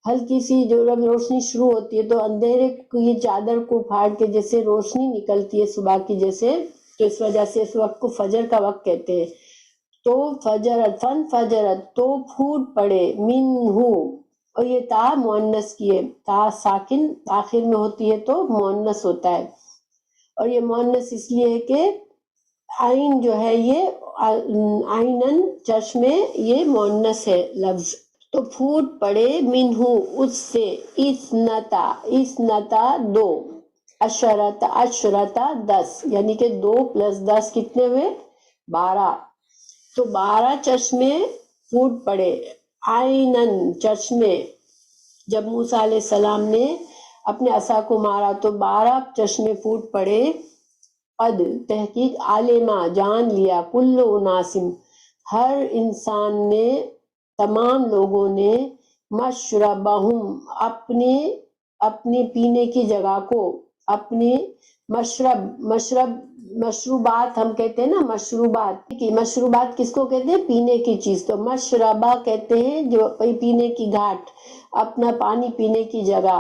ہلکی سی جب روشنی شروع ہوتی ہے تو اندھیرے کی چادر کو پھاڑ کے جیسے روشنی نکلتی ہے صبح کی جیسے، تو اس وجہ سے اس وقت کو فجر کا وقت کہتے ہیں۔ تو فجرت تو پھوٹ پڑے، منہو، اور یہ تا مؤنث کی ہے، تا ساکن آخر میں ہوتی ہے تو مؤنث ہوتا ہے، اور یہ مؤنث اس لیے ہے کہ آئین جو ہے یہ آئینن چشمے یہ مؤنث ہے لفظ. تو پھوٹ پڑے منہو اس سے اسنتا دو عشرتا 10 یعنی کہ 2 + 10 کتنے ہوئے 12. تو 12 چشمے پھوٹ پڑے آئینن چشمے. جب موسیٰ علیہ السلام نے اپنے عصا کو مارا تو 12 چشمے پھوٹ پڑے. قد تحقیق عالمہ جان لیا کل اناسم ہر انسان نے تمام لوگوں نے مشربہم اپنے پینے کی جگہ کو اپنے مشروبات ہم کہتے ہیں نا مشروبات کس کو کہتے ہیں پینے کی چیز. تو مشربہ کہتے ہیں جو پینے کی گھاٹ اپنا پانی پینے کی جگہ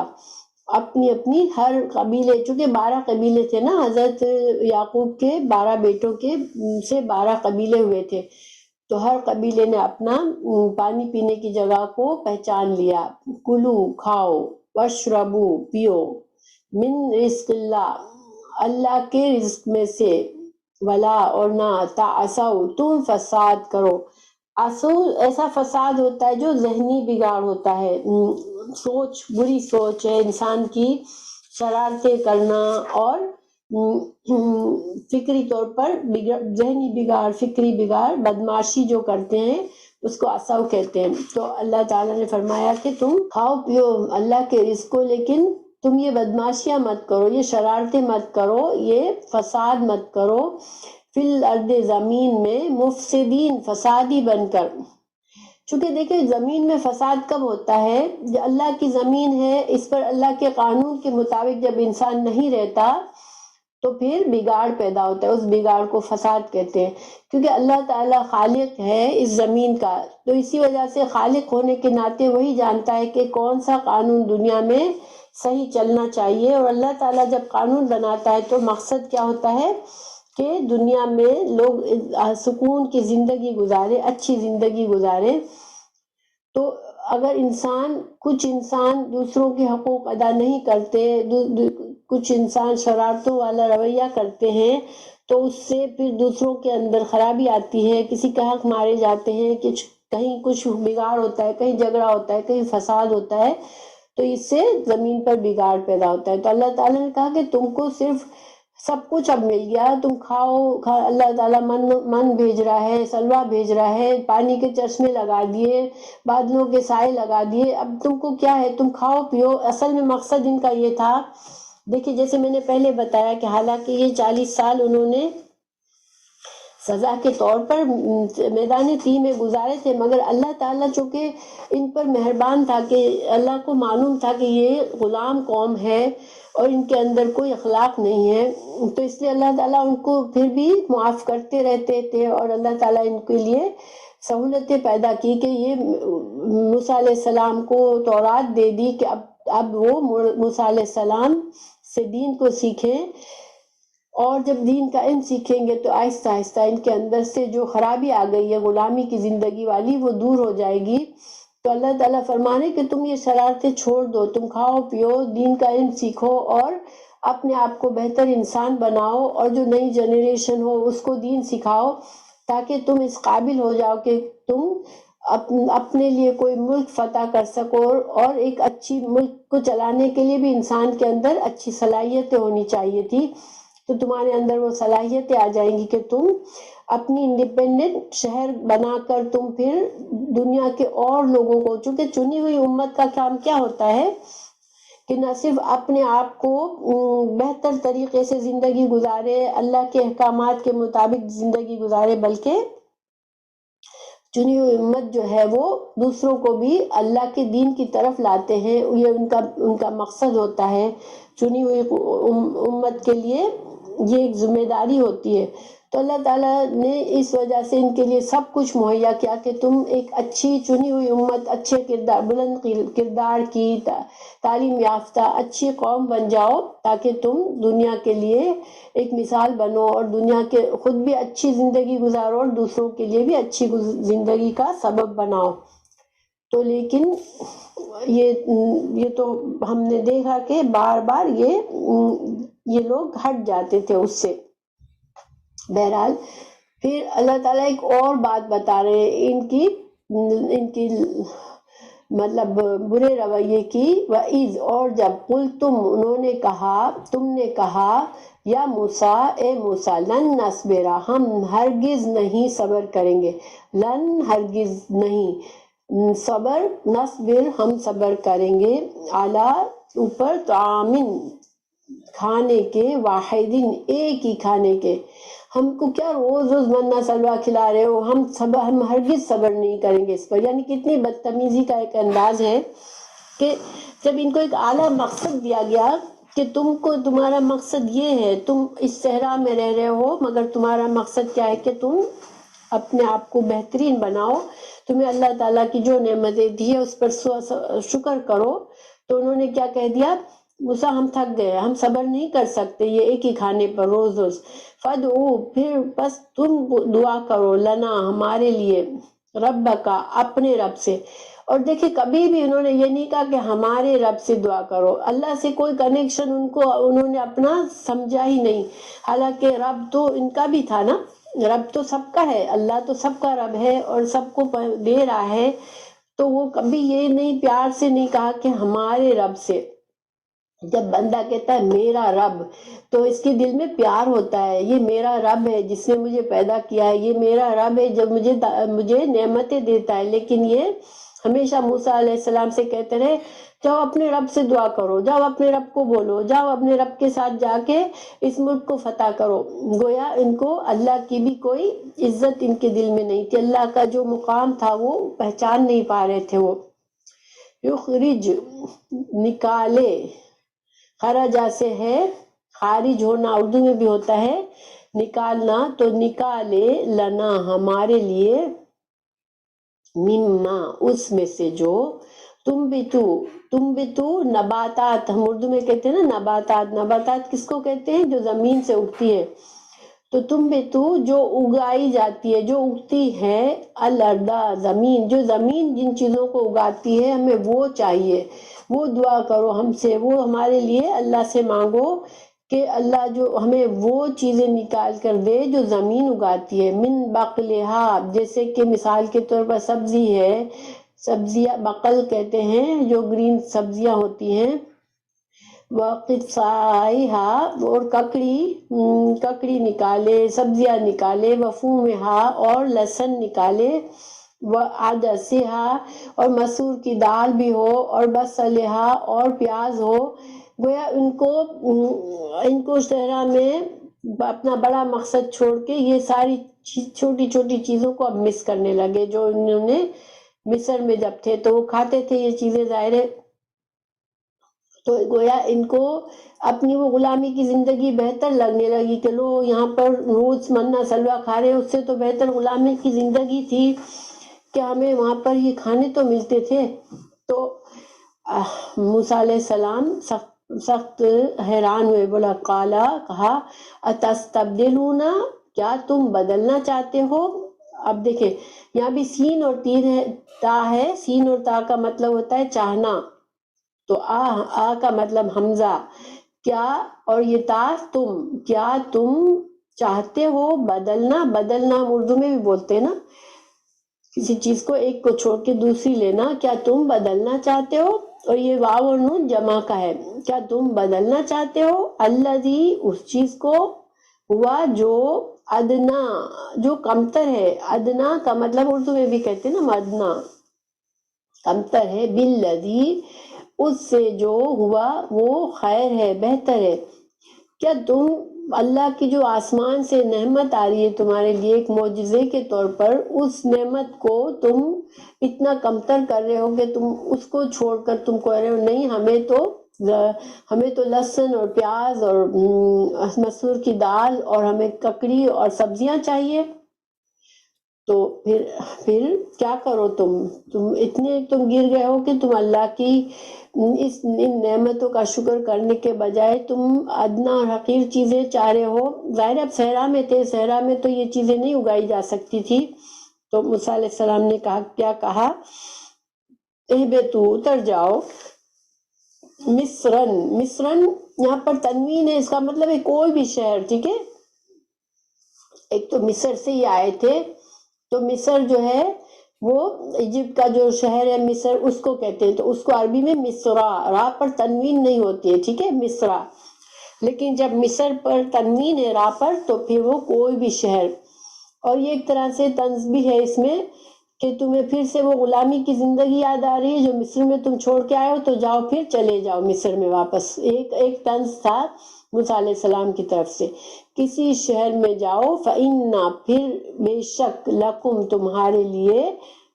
اپنی ہر قبیلے چونکہ 12 قبیلے تھے نا حضرت یعقوب کے 12 بیٹوں کے سے 12 قبیلے ہوئے تھے. تو ہر قبیلے نے اپنا پانی پینے کی جگہ کو پہچان لیا. کلو کھاؤ واشربو پیو من رزق اللہ کے رزق میں سے ولا اور نہ تعصوا تم فساد کرو. ایسا فساد ہوتا ہے جو ذہنی بگاڑ ہوتا ہے. بری سوچ ہے انسان کی شرارتیں کرنا اور فکری طور پر ذہنی بگاڑ فکری بگاڑ بدماشی جو کرتے ہیں اس کو عصو کہتے ہیں. تو اللہ تعالیٰ نے فرمایا کہ تم کھاؤ پیو اللہ کے رزق کو لیکن تم یہ بدماشیاں مت کرو یہ شرارتیں مت کرو یہ فساد مت کرو فی الارض زمین میں مفسدین فسادی بن کر. چونکہ دیکھیں زمین میں فساد کب ہوتا ہے جو اللہ کی زمین ہے اس پر اللہ کے قانون کے مطابق جب انسان نہیں رہتا تو پھر بگاڑ پیدا ہوتا ہے. اس بگاڑ کو فساد کہتے ہیں کیونکہ اللہ تعالیٰ خالق ہے اس زمین کا. تو اسی وجہ سے خالق ہونے کے ناطے وہی جانتا ہے کہ کون سا قانون دنیا میں صحیح چلنا چاہیے. اور اللہ تعالیٰ جب قانون بناتا ہے تو مقصد کیا ہوتا ہے کہ دنیا میں لوگ سکون کی زندگی گزارے اچھی زندگی گزارے. تو اگر کچھ انسان دوسروں کے حقوق ادا نہیں کرتے کچھ انسان شرارتوں والا رویہ کرتے ہیں تو اس سے پھر دوسروں کے اندر خرابی آتی ہے. کسی کا حق مارے جاتے ہیں کہیں کچھ بگاڑ ہوتا ہے کہیں جھگڑا ہوتا ہے کہیں فساد ہوتا ہے تو اس سے زمین پر بگاڑ پیدا ہوتا ہے. تو اللہ تعالیٰ نے کہا کہ تم کو صرف سب کچھ اب مل گیا تم کھاؤ. اللہ تعالیٰ من بھیج رہا ہے سلوا بھیج رہا ہے پانی کے چشمے لگا دیے بادلوں کے سائے لگا دیے. اب تم کو کیا ہے تم کھاؤ پیو. اصل میں مقصد ان کا یہ تھا دیکھیں جیسے میں نے پہلے بتایا کہ حالانکہ یہ 40 سال انہوں نے سزا کے طور پر میدان تیہ میں گزارے تھے مگر اللہ تعالیٰ چونکہ ان پر مہربان تھا کہ اللہ کو معلوم تھا کہ یہ غلام قوم ہے اور ان کے اندر کوئی اخلاق نہیں ہے تو اس لیے اللہ تعالیٰ ان کو پھر بھی معاف کرتے رہتے تھے. اور اللہ تعالیٰ ان کے لیے سہولتیں پیدا کی کہ یہ موسیٰ علیہ السلام کو تورات دے دی کہ اب وہ موسیٰ علیہ السلام سے دین کو سیکھیں. اور جب دین کا علم سیکھیں گے تو آہستہ آہستہ ان کے اندر سے جو خرابی آ گئی ہے غلامی کی زندگی والی وہ دور ہو جائے گی. تو اللہ تعالیٰ فرمانے کہ تم یہ شرارتیں چھوڑ دو تم کھاؤ پیو دین کا علم سیکھو اور اپنے آپ کو بہتر انسان بناؤ اور جو نئی جنریشن ہو اس کو دین سکھاؤ تاکہ تم اس قابل ہو جاؤ کہ تم اپنے لیے کوئی ملک فتح کر سکو. اور ایک اچھی ملک کو چلانے کے لیے بھی انسان کے اندر اچھی صلاحیتیں ہونی چاہیے تھی. تو تمہارے اندر وہ صلاحیتیں آ جائیں گی کہ تم اپنی انڈیپینڈنٹ شہر بنا کر تم پھر دنیا کے اور لوگوں کو چونکہ چنی ہوئی امت کا کام کیا ہوتا ہے کہ نہ صرف اپنے آپ کو بہتر طریقے سے زندگی گزارے اللہ کے احکامات کے مطابق زندگی گزارے بلکہ چنی ہوئی امت جو ہے وہ دوسروں کو بھی اللہ کے دین کی طرف لاتے ہیں. یہ ان کا مقصد ہوتا ہے. چنی ہوئی امت کے لیے یہ ایک ذمہ داری ہوتی ہے. تو اللہ تعالیٰ نے اس وجہ سے ان کے لیے سب کچھ مہیا کیا کہ تم ایک اچھی چنی ہوئی امت اچھے کردار بلند کردار کی تعلیم یافتہ اچھی قوم بن جاؤ تاکہ تم دنیا کے لیے ایک مثال بنو اور دنیا کے خود بھی اچھی زندگی گزارو اور دوسروں کے لیے بھی اچھی زندگی کا سبب بناؤ. تو لیکن یہ تو ہم نے دیکھا کہ بار بار یہ لوگ ہٹ جاتے تھے اس سے. بہرحال پھر اللہ تعالیٰ ایک اور بات بتا رہے ہیں ان کی مطلب برے رویے کی، وَإِذْ اور جب قُلْتُم انہوں نے کہا، تم نے کہا، یا موسیٰ اے موسیٰ، لن نصبرا ہم ہرگز نہیں صبر کریں گے، لن ہرگز نہیں، صبر نصبر ہم صبر کریں گے، علی اوپر، طعامن کھانے کے، واحدین ایک ہی کھانے کے، ہم کو کیا روز روز منہ سلوا کھلا رہے ہو، ہم ہرگز صبر نہیں کریں گے اس پر۔ یعنی کتنی بدتمیزی کا ایک انداز ہے کہ جب ان کو ایک اعلیٰ مقصد دیا گیا کہ تمہارا مقصد یہ ہے، تم اس صحرا میں رہ رہے ہو، مگر تمہارا مقصد کیا ہے کہ تم اپنے آپ کو بہترین بناؤ، تمہیں اللہ تعالیٰ کی جو نعمتیں دی ہے اس پر شکر کرو، تو انہوں نے کیا کہہ دیا، موسیٰ ہم تھک گئے، ہم صبر نہیں کر سکتے یہ ایک ہی کھانے پر روز روز، فَادْعُوا پھر بس تم دعا کرو، لنا ہمارے لیے، ربکا اپنے رب سے۔ اور دیکھیں کبھی بھی انہوں نے یہ نہیں کہا کہ ہمارے رب سے دعا کرو، اللہ سے کوئی کنیکشن انہوں نے اپنا سمجھا ہی نہیں، حالانکہ رب تو ان کا بھی تھا نا، رب تو سب کا ہے، اللہ تو سب کا رب ہے اور سب کو دے رہا ہے، تو وہ کبھی یہ نہیں پیار سے نہیں کہا کہ ہمارے رب سے۔ جب بندہ کہتا ہے میرا رب تو اس کے دل میں پیار ہوتا ہے، یہ میرا رب ہے جس نے مجھے پیدا کیا ہے، یہ میرا رب ہے جب مجھے نعمتیں دیتا ہے، لیکن یہ ہمیشہ موسیٰ علیہ السلام سے کہتے رہے جاؤ اپنے رب سے دعا کرو، جاؤ اپنے رب کو بولو، جاؤ اپنے رب کے ساتھ جا کے اس ملک کو فتح کرو۔ گویا ان کو اللہ کی بھی کوئی عزت ان کے دل میں نہیں تھی، اللہ کا جو مقام تھا وہ پہچان نہیں پا رہے تھے وہ۔ یخرج نکالے، خرجہ سے ہے خارج ہونا، اردو میں بھی ہوتا ہے نکالنا، تو نکالے، لنا ہمارے لیے، مما اس میں سے جو، تم بھی تو نباتات، ہم اردو میں کہتے ہیں نا نباتات کس کو کہتے ہیں، جو زمین سے اگتی ہے، تو تم بھی تو جو اگائی جاتی ہے، جو اگتی ہے، الارض زمین، جو زمین جن چیزوں کو اگاتی ہے ہمیں وہ چاہیے، وہ دعا کرو ہم سے، وہ ہمارے لیے اللہ سے مانگو کہ اللہ جو ہمیں وہ چیزیں نکال کر دے جو زمین اگاتی ہے، من بقلہا، جیسے کہ مثال کے طور پر سبزی ہے، سبزیاں بقل کہتے ہیں جو گرین سبزیاں ہوتی ہیں، وَقِثَائِهَا اور ککڑی نکالے، سبزیاں نکالے، وَفُومِهَا اور لہسن نکالے، وَعَدَسِهَا اور مسور کی دال بھی ہو، اور بصلہا اور پیاز ہو۔ گویا ان کو صحرا میں اپنا بڑا مقصد چھوڑ کے یہ ساری چھوٹی چھوٹی چیزوں کو اب مس کرنے لگے، جو انہوں نے مصر میں جب تھے تو وہ کھاتے تھے یہ چیزیں، ظاہر ہے، تو گویا ان کو اپنی وہ غلامی کی زندگی بہتر لگنے لگی کہ لو یہاں پر روز منہ سلوا کھا رہے، اس سے تو بہتر غلامی کی زندگی تھی کہ ہمیں وہاں پر یہ کھانے تو ملتے تھے۔ تو موسیٰ علیہ السلام سخت حیران ہوئے، بولا قالا کہا، اتستبدلون کیا تم بدلنا چاہتے ہو۔ اب دیکھیں یہاں بھی سین اور تین ہے، تا ہے، سین اور تا کا مطلب ہوتا ہے چاہنا، تو آ کا مطلب حمزہ، کیا، اور یہ تا تم، کیا تم چاہتے ہو بدلنا ہم اردو میں بھی بولتے ہیں نا، کسی چیز کو ایک کو چھوڑ کے دوسری لینا، کیا تم بدلنا چاہتے ہو، اور یہ واو اور نون جمع کا ہے، کیا تم بدلنا چاہتے ہو، الذی اس چیز کو، ہوا جو، ادنا جو کمتر ہے، ادنا کا مطلب اردو میں بھی کہتے ہیں نا ادنا کمتر ہے، بالذی اس سے جو، ہوا وہ خیر ہے، بہتر ہے۔ کیا تم اللہ کی جو آسمان سے نعمت آ رہی ہے تمہارے لیے ایک معجزے کے طور پر، اس نعمت کو تم اتنا کمتر کر رہے ہو کہ تم اس کو چھوڑ کر تم کہہ رہے ہو نہیں ہمیں تو لہسن اور پیاز اور مسور کی دال اور ہمیں ککڑی اور سبزیاں چاہیے۔ تو پھر کیا کرو تم اتنے گر گئے ہو کہ تم اللہ کی ان نعمتوں کا شکر کرنے کے بجائے تم ادنا اور حقیر چیزیں چاہ رہے ہو۔ ظاہر اب صحرا میں تھے، صحرا میں تو یہ چیزیں نہیں اگائی جا سکتی تھی، تو موسیٰ علیہ السلام نے کیا کہا، اہبطوا اتر جاؤ، مصرن یہاں پر تنوین ہے، اس کا مطلب ہے کوئی بھی شہر، ٹھیک ہے، ایک تو مصر سے ہی آئے تھے. تو مصر جو ہے وہ ایجپٹ کا جو شہر ہے مصر اس کو کہتے ہیں. تو اس کو عربی میں مصرا، را پر تنوین نہیں ہوتی ہے، ٹھیک ہے، مصرا. لیکن جب مصر پر تنوین ہے را پر تو پھر وہ کوئی بھی شہر. اور یہ ایک طرح سے طنز بھی ہے اس میں کہ تمہیں پھر سے وہ غلامی کی زندگی یاد آ رہی ہے جو مصر میں تم چھوڑ کے آئے ہو، تو جاؤ پھر چلے جاؤ مصر میں واپس. ایک طنز تھا موسیٰ علیہ السلام کی طرف سے. کسی شہر میں جاؤ فَإِنَّا، پھر بے شک، لَكُمْ، تمہارے لیے،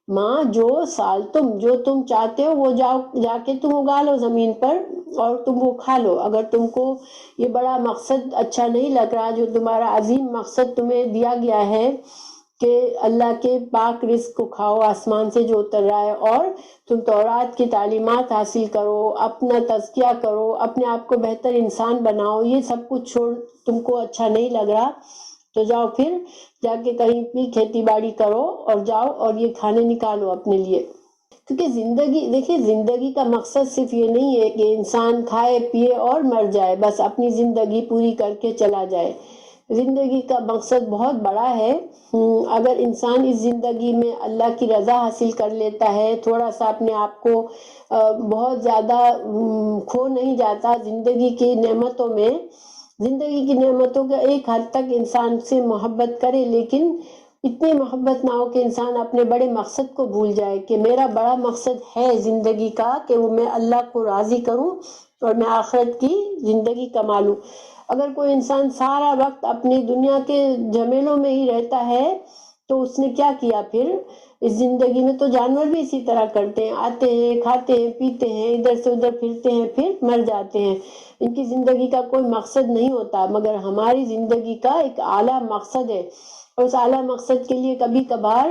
ماں، جو سال جو تم چاہتے ہو وہ جا کے تم اگا لو زمین پر اور تم وہ کھا لو. اگر تم کو یہ بڑا مقصد اچھا نہیں لگ رہا، جو تمہارا عظیم مقصد تمہیں دیا گیا ہے کہ اللہ کے پاک رزق کو کھاؤ آسمان سے جو اتر رہا ہے، اور تم تورات کی تعلیمات حاصل کرو، اپنا تزکیہ کرو، اپنے آپ کو بہتر انسان بناؤ، یہ سب کچھ چھوڑ تم کو اچھا نہیں لگ رہا، تو جاؤ پھر جا کے کہیں بھی کھیتی باڑی کرو اور جاؤ اور یہ کھانے نکالو اپنے لیے. کیونکہ زندگی، دیکھیں، زندگی کا مقصد صرف یہ نہیں ہے کہ انسان کھائے پیے اور مر جائے، بس اپنی زندگی پوری کر کے چلا جائے. زندگی کا مقصد بہت بڑا ہے. اگر انسان اس زندگی میں اللہ کی رضا حاصل کر لیتا ہے، تھوڑا سا اپنے آپ کو بہت زیادہ کھو نہیں جاتا زندگی کی نعمتوں میں، زندگی کی نعمتوں کا ایک حد تک انسان سے محبت کرے، لیکن اتنی محبت نہ ہو کہ انسان اپنے بڑے مقصد کو بھول جائے کہ میرا بڑا مقصد ہے زندگی کا کہ وہ میں اللہ کو راضی کروں اور میں آخرت کی زندگی کما لوں. اگر کوئی انسان سارا وقت اپنی دنیا کے جھمیلوں میں ہی رہتا ہے تو اس نے کیا کیا پھر اس زندگی میں؟ تو جانور بھی اسی طرح کرتے ہیں، آتے ہیں، کھاتے ہیں، پیتے ہیں، ادھر سے ادھر پھرتے ہیں، پھر مر جاتے ہیں. ان کی زندگی کا کوئی مقصد نہیں ہوتا، مگر ہماری زندگی کا ایک اعلیٰ مقصد ہے. اور اس اعلیٰ مقصد کے لیے کبھی کبھار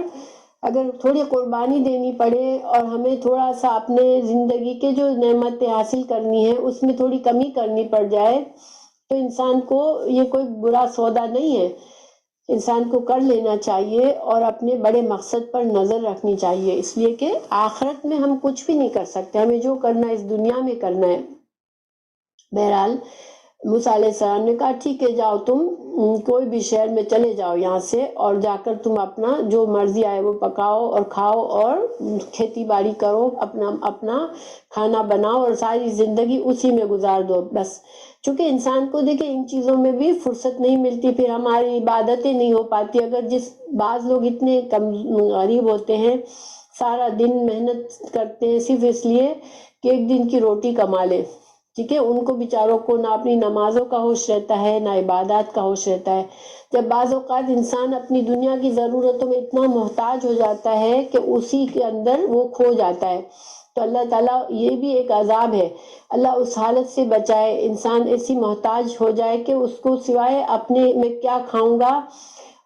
اگر تھوڑی قربانی دینی پڑے اور ہمیں تھوڑا سا اپنے زندگی کے جو نعمتیں حاصل کرنی ہے اس میں تھوڑی کمی کرنی پڑ جائے تو انسان کو یہ کوئی برا سودا نہیں ہے. انسان کو کر لینا چاہیے اور اپنے بڑے مقصد پر نظر رکھنی چاہیے، اس لیے کہ آخرت میں ہم کچھ بھی نہیں کر سکتے، ہمیں جو کرنا ہے اس دنیا میں کرنا ہے. بہرحال موسیٰ علیہ السلام نے کہا ٹھیک ہے، جاؤ تم کوئی بھی شہر میں چلے جاؤ یہاں سے، اور جا کر تم اپنا جو مرضی آئے وہ پکاؤ اور کھاؤ اور کھیتی باڑی کرو، اپنا کھانا بناؤ اور ساری زندگی اسی میں گزار دو بس. چونکہ انسان کو دیکھیں ان چیزوں میں بھی فرصت نہیں ملتی، پھر ہماری عبادتیں نہیں ہو پاتی. اگر بعض لوگ اتنے غریب ہوتے ہیں، سارا دن محنت کرتے ہیں صرف اس لیے کہ ایک دن کی روٹی کما لے، ٹھیک ہے، ان کو بیچاروں کو نہ اپنی نمازوں کا ہوش رہتا ہے نہ عبادات کا ہوش رہتا ہے. جب بعض اوقات انسان اپنی دنیا کی ضرورتوں میں اتنا محتاج ہو جاتا ہے کہ اسی کے اندر وہ کھو جاتا ہے، تو اللہ تعالیٰ، یہ بھی ایک عذاب ہے، اللہ اس حالت سے بچائے انسان ایسی محتاج ہو جائے کہ اس کو سوائے اپنے میں کیا کھاؤں گا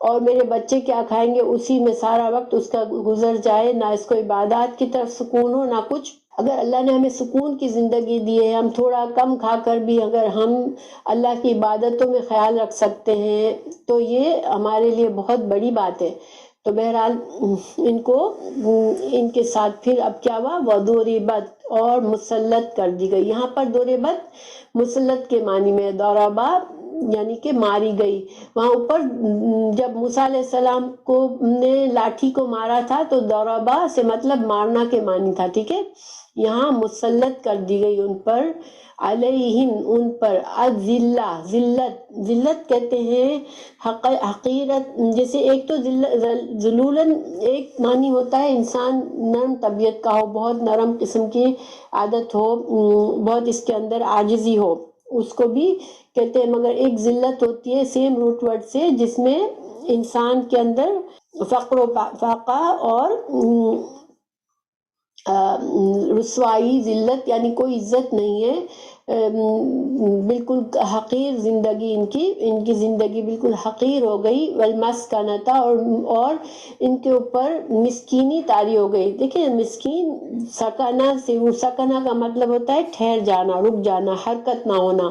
اور میرے بچے کیا کھائیں گے اسی میں سارا وقت اس کا گزر جائے، نہ اس کو عبادات کی طرف سکون ہو نہ کچھ. اگر اللہ نے ہمیں سکون کی زندگی دی ہے، ہم تھوڑا کم کھا کر بھی اگر ہم اللہ کی عبادتوں میں خیال رکھ سکتے ہیں تو یہ ہمارے لیے بہت بڑی بات ہے. تو بہرحال ان کے ساتھ پھر اب کیا ہوا، وَضُرِبَتْ، اور مسلط کر دی گئی. یہاں پر ضربت مسلط کے معنی میں، ضربہ یعنی کہ ماری گئی. وہاں اوپر جب موسیٰ علیہ السلام کو نے لاٹھی کو مارا تھا تو ضربہ سے مطلب مارنا کے معنی تھا، ٹھیک ہے. یہاں مسلط کر دی گئی ان پر، علیہم، ان پر، الذلہ، ذلت کہتے ہیں حقیرت. جیسے ایک تو ذلولن ایک معنی ہوتا ہے انسان نرم طبیعت کا ہو، بہت نرم قسم کی عادت ہو، بہت اس کے اندر عاجزی ہو، اس کو بھی کہتے ہیں. مگر ایک ذلت ہوتی ہے سیم روٹ ورڈ سے جس میں انسان کے اندر فقر و فاقہ اور رسوائی، ذلت یعنی کوئی عزت نہیں ہے، بالکل حقیر زندگی ان کی زندگی بالکل حقیر ہو گئی. والمسکنتا، اور ان کے اوپر مسکینی طاری ہو گئی. دیکھیں مسکین سکنہ کا مطلب ہوتا ہے ٹھہر جانا، رک جانا، حرکت نہ ہونا.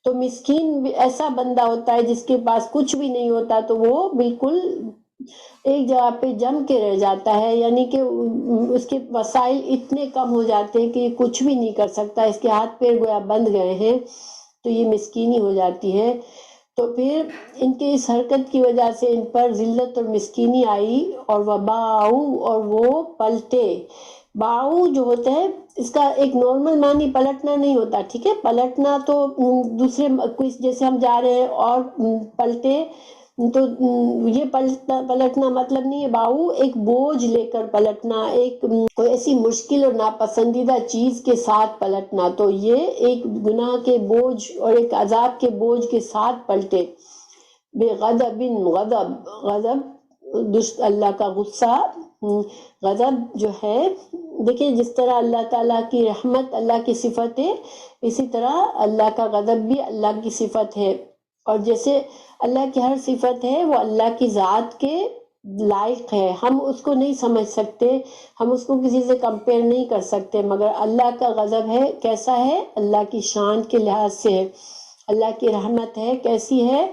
تو مسکین ایسا بندہ ہوتا ہے جس کے پاس کچھ بھی نہیں ہوتا تو وہ بالکل ایک جگہ پہ جم کے رہ جاتا ہے، یعنی کہ اس کے وسائل اتنے کم ہو جاتے ہیں کہ یہ کچھ بھی نہیں کر سکتا، اس کے ہاتھ پیر گویا بند گئے ہیں، تو یہ مسکینی ہو جاتی ہے. تو پھر ان کی اس حرکت کی وجہ سے ان پر ذلت اور مسکینی آئی، اور وباؤ، اور وہ پلٹے۔ باؤ جو ہوتا ہے اس کا ایک نارمل معنی پلٹنا نہیں ہوتا، ٹھیک ہے، پلٹنا تو دوسرے کوئی جیسے ہم جا رہے ہیں اور پلٹے تو یہ پلٹنا مطلب نہیں ہے۔ باؤ ایک بوجھ لے کر پلٹنا، ایک کوئی ایسی مشکل اور ناپسندیدہ چیز کے ساتھ پلٹنا، تو یہ ایک گناہ کے بوجھ اور ایک عذاب کے بوجھ کے ساتھ پلٹے۔ بے غضب، غضب اللہ کا غصہ، غضب جو ہے دیکھیں جس طرح اللہ تعالیٰ کی رحمت اللہ کی صفت ہے، اسی طرح اللہ کا غضب بھی اللہ کی صفت ہے، اور جیسے اللہ کی ہر صفت ہے وہ اللہ کی ذات کے لائق ہے، ہم اس کو نہیں سمجھ سکتے، ہم اس کو کسی سے کمپیئر نہیں کر سکتے، مگر اللہ کا غضب ہے کیسا ہے؟ اللہ کی شان کے لحاظ سے ہے۔ اللہ کی رحمت ہے کیسی ہے؟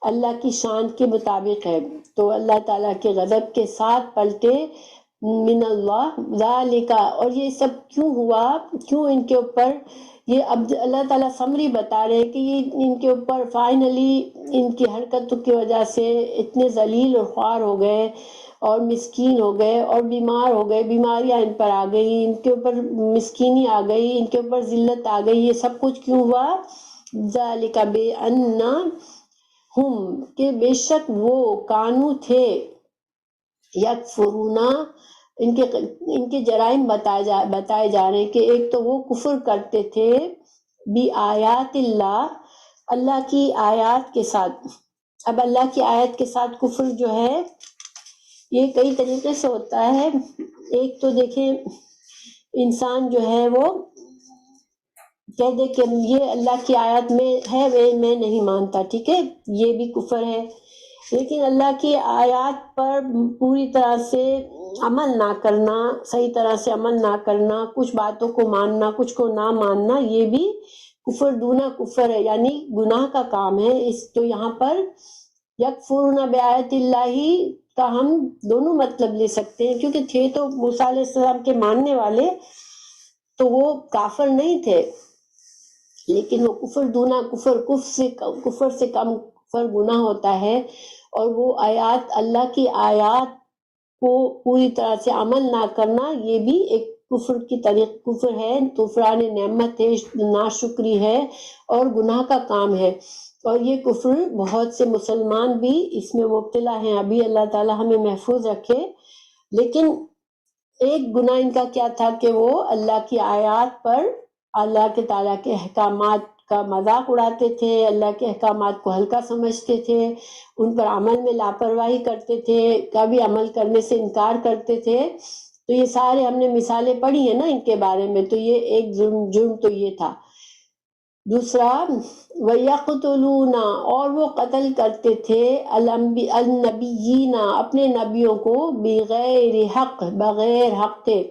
اللہ کی شان کے مطابق ہے۔ تو اللہ تعالیٰ کے غضب کے ساتھ پلٹے، من اللہ ذالک، اور یہ سب کیوں ہوا، کیوں ان کے اوپر یہ، اب اللہ تعالیٰ سمری بتا رہے ہیں کہ یہ ان کے اوپر فائنلی ان کی حرکتوں کی وجہ سے اتنے ذلیل اور خوار ہو گئے اور مسکین ہو گئے اور بیمار ہو گئے، بیماریاں ان پر آ گئی، ان کے اوپر مسکینی آ گئی، ان کے اوپر ذلت آ گئی، یہ سب کچھ کیوں ہوا؟ ذالک بأنہم، کہ بے شک وہ کانو تھے، یکفرون، ان کے جرائم بتائے جا رہے ہیں کہ ایک تو وہ کفر کرتے تھے بی آیات اللہ، اللہ کی آیات کے ساتھ۔ اب اللہ کی آیت کے ساتھ کفر جو ہے یہ کئی طریقے سے ہوتا ہے۔ ایک تو دیکھیں انسان جو ہے وہ کہہ دے کہ یہ اللہ کی آیت میں ہے میں نہیں مانتا، ٹھیک ہے، یہ بھی کفر ہے۔ لیکن اللہ کی آیات پر پوری طرح سے عمل نہ کرنا، صحیح طرح سے عمل نہ کرنا، کچھ باتوں کو ماننا کچھ کو نہ ماننا، یہ بھی کفر دونا کفر ہے، یعنی گناہ کا کام ہے۔ اس تو یہاں پر یکفرون بآیات اللہ کا ہم دونوں مطلب لے سکتے ہیں، کیونکہ تھے تو موسیٰ علیہ السلام کے ماننے والے، تو وہ کافر نہیں تھے، لیکن وہ کفر دونا کفر، کفر سے کم کفر گناہ ہوتا ہے، اور وہ آیات، اللہ کی آیات کو پوری طرح سے عمل نہ کرنا، یہ بھی ایک کفر کی طریق کفر ہے، کفران نعمت ہے، ناشکری ہے اور گناہ کا کام ہے، اور یہ کفر بہت سے مسلمان بھی اس میں مبتلا ہیں، ابھی اللہ تعالی ہمیں محفوظ رکھے۔ لیکن ایک گناہ ان کا کیا تھا کہ وہ اللہ کی آیات پر، اللہ کے تعالیٰ کے احکامات کا مذاق اڑاتے تھے، اللہ کے احکامات کو ہلکا سمجھتے تھے، ان پر عمل میں لاپرواہی کرتے تھے، کبھی عمل کرنے سے انکار کرتے تھے۔ تو یہ سارے ہم نے مثالیں پڑھی ہیں نا ان کے بارے میں، تو یہ ایک جرم تو یہ تھا۔ دوسرا وَيَقْتُلُونَ، اور وہ قتل کرتے تھے النبیین، اپنے نبیوں کو، بغیر حق، بغیر حق کے۔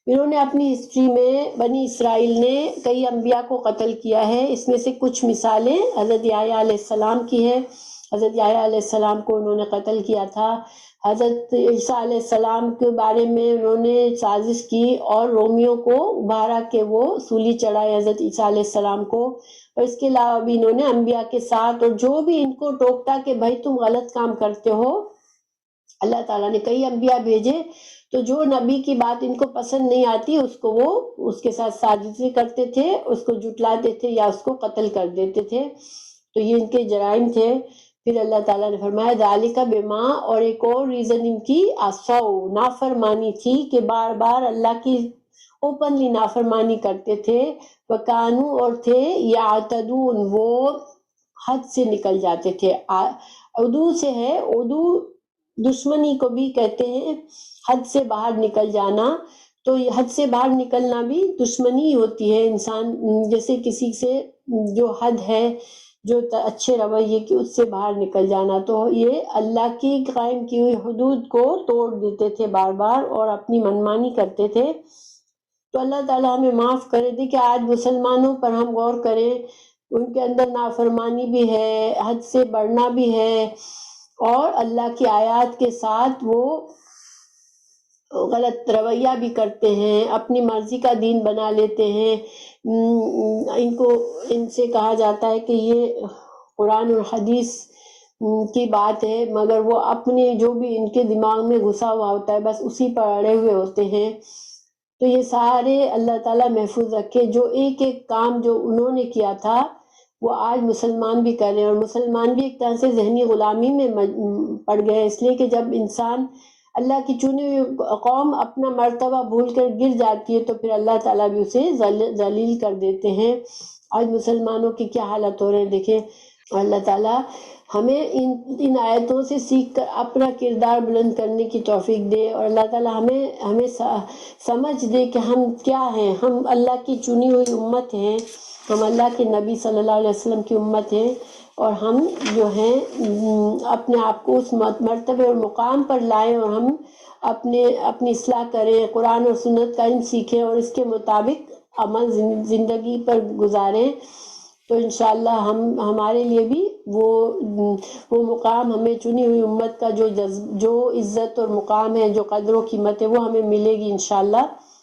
انہوں نے اپنی ہسٹری میں بنی اسرائیل نے کئی انبیاء کو قتل کیا ہے، اس میں سے کچھ مثالیں حضرت یحییٰ علیہ السلام کی ہے۔ حضرت یحییٰ علیہ السلام کو انہوں نے قتل کیا تھا، حضرت عیسیٰ علیہ السلام کے بارے میں انہوں نے سازش کی اور رومیوں کو ابھارا کہ وہ سولی چڑھائے حضرت عیسیٰ علیہ السلام کو، اور اس کے علاوہ بھی انہوں نے انبیاء کے ساتھ، اور جو بھی ان کو ٹوکتا کہ بھائی تم غلط کام کرتے ہو، اللہ تعالیٰ نے کئی انبیاء بھیجے، تو جو نبی کی بات ان کو پسند نہیں آتی اس کو وہ اس کے ساتھ سازشیں کرتے تھے، اس کو جھٹلاتے تھے یا اس کو قتل کر دیتے تھے، تو یہ ان کے جرائم تھے۔ پھر اللہ تعالیٰ نے فرمایا ذالک بما، اور ایک اور ریزن ان کی عصوا، نافرمانی تھی کہ بار بار اللہ کی اوپنلی نافرمانی کرتے تھے، وکانو، اور تھے یعتدون، وہ حد سے نکل جاتے تھے۔ عدو سے ہے، عدو دشمنی کو بھی کہتے ہیں، حد سے باہر نکل جانا، تو حد سے باہر نکلنا بھی دشمنی ہوتی ہے، انسان جیسے کسی سے جو حد ہے، جو اچھے رویے کی، اس سے باہر نکل جانا، تو یہ اللہ کی قائم کی ہوئی حدود کو توڑ دیتے تھے بار بار اور اپنی منمانی کرتے تھے۔ تو اللہ تعالیٰ ہمیں معاف کرے۔ دیکھیں آج مسلمانوں پر ہم غور کریں، ان کے اندر نافرمانی بھی ہے، حد سے بڑھنا بھی ہے، اور اللہ کی آیات کے ساتھ وہ غلط رویہ بھی کرتے ہیں، اپنی مرضی کا دین بنا لیتے ہیں۔ ان سے کہا جاتا ہے کہ یہ قرآن اور حدیث کی بات ہے، مگر وہ اپنے جو بھی ان کے دماغ میں گھسا ہوا ہوتا ہے بس اسی پر اڑے ہوئے ہوتے ہیں. تو یہ سارے اللہ تعالیٰ محفوظ رکھے. جو ایک ایک کام جو انہوں نے کیا تھا وہ آج مسلمان بھی کر رہے ہیں، اور مسلمان بھی ایک طرح سے ذہنی غلامی میں پڑ گئے، اس لیے کہ جب انسان اللہ کی چنی ہوئی قوم اپنا مرتبہ بھول کر گر جاتی ہے تو پھر اللہ تعالیٰ بھی اسے ذلیل کر دیتے ہیں. آج مسلمانوں کی کیا حالت ہو رہے ہیں دیکھیں. اللہ تعالیٰ ہمیں ان آیتوں سے سیکھ کر اپنا کردار بلند کرنے کی توفیق دے، اور اللہ تعالیٰ ہمیں سمجھ دے کہ ہم کیا ہیں. ہم اللہ کی چنی ہوئی امت ہیں، ہم اللہ کے نبی صلی اللہ علیہ وسلم کی امت ہیں، اور ہم جو ہیں اپنے آپ کو اس مرتبے اور مقام پر لائیں، اور ہم اپنی اصلاح کریں، قرآن اور سنت کا علم سیکھیں اور اس کے مطابق عمل زندگی پر گزاریں. تو انشاءاللہ ہمارے لیے بھی وہ مقام، ہمیں چنی ہوئی امت کا جو عزت اور مقام ہے، جو قدر و قیمت ہے، وہ ہمیں ملے گی انشاءاللہ.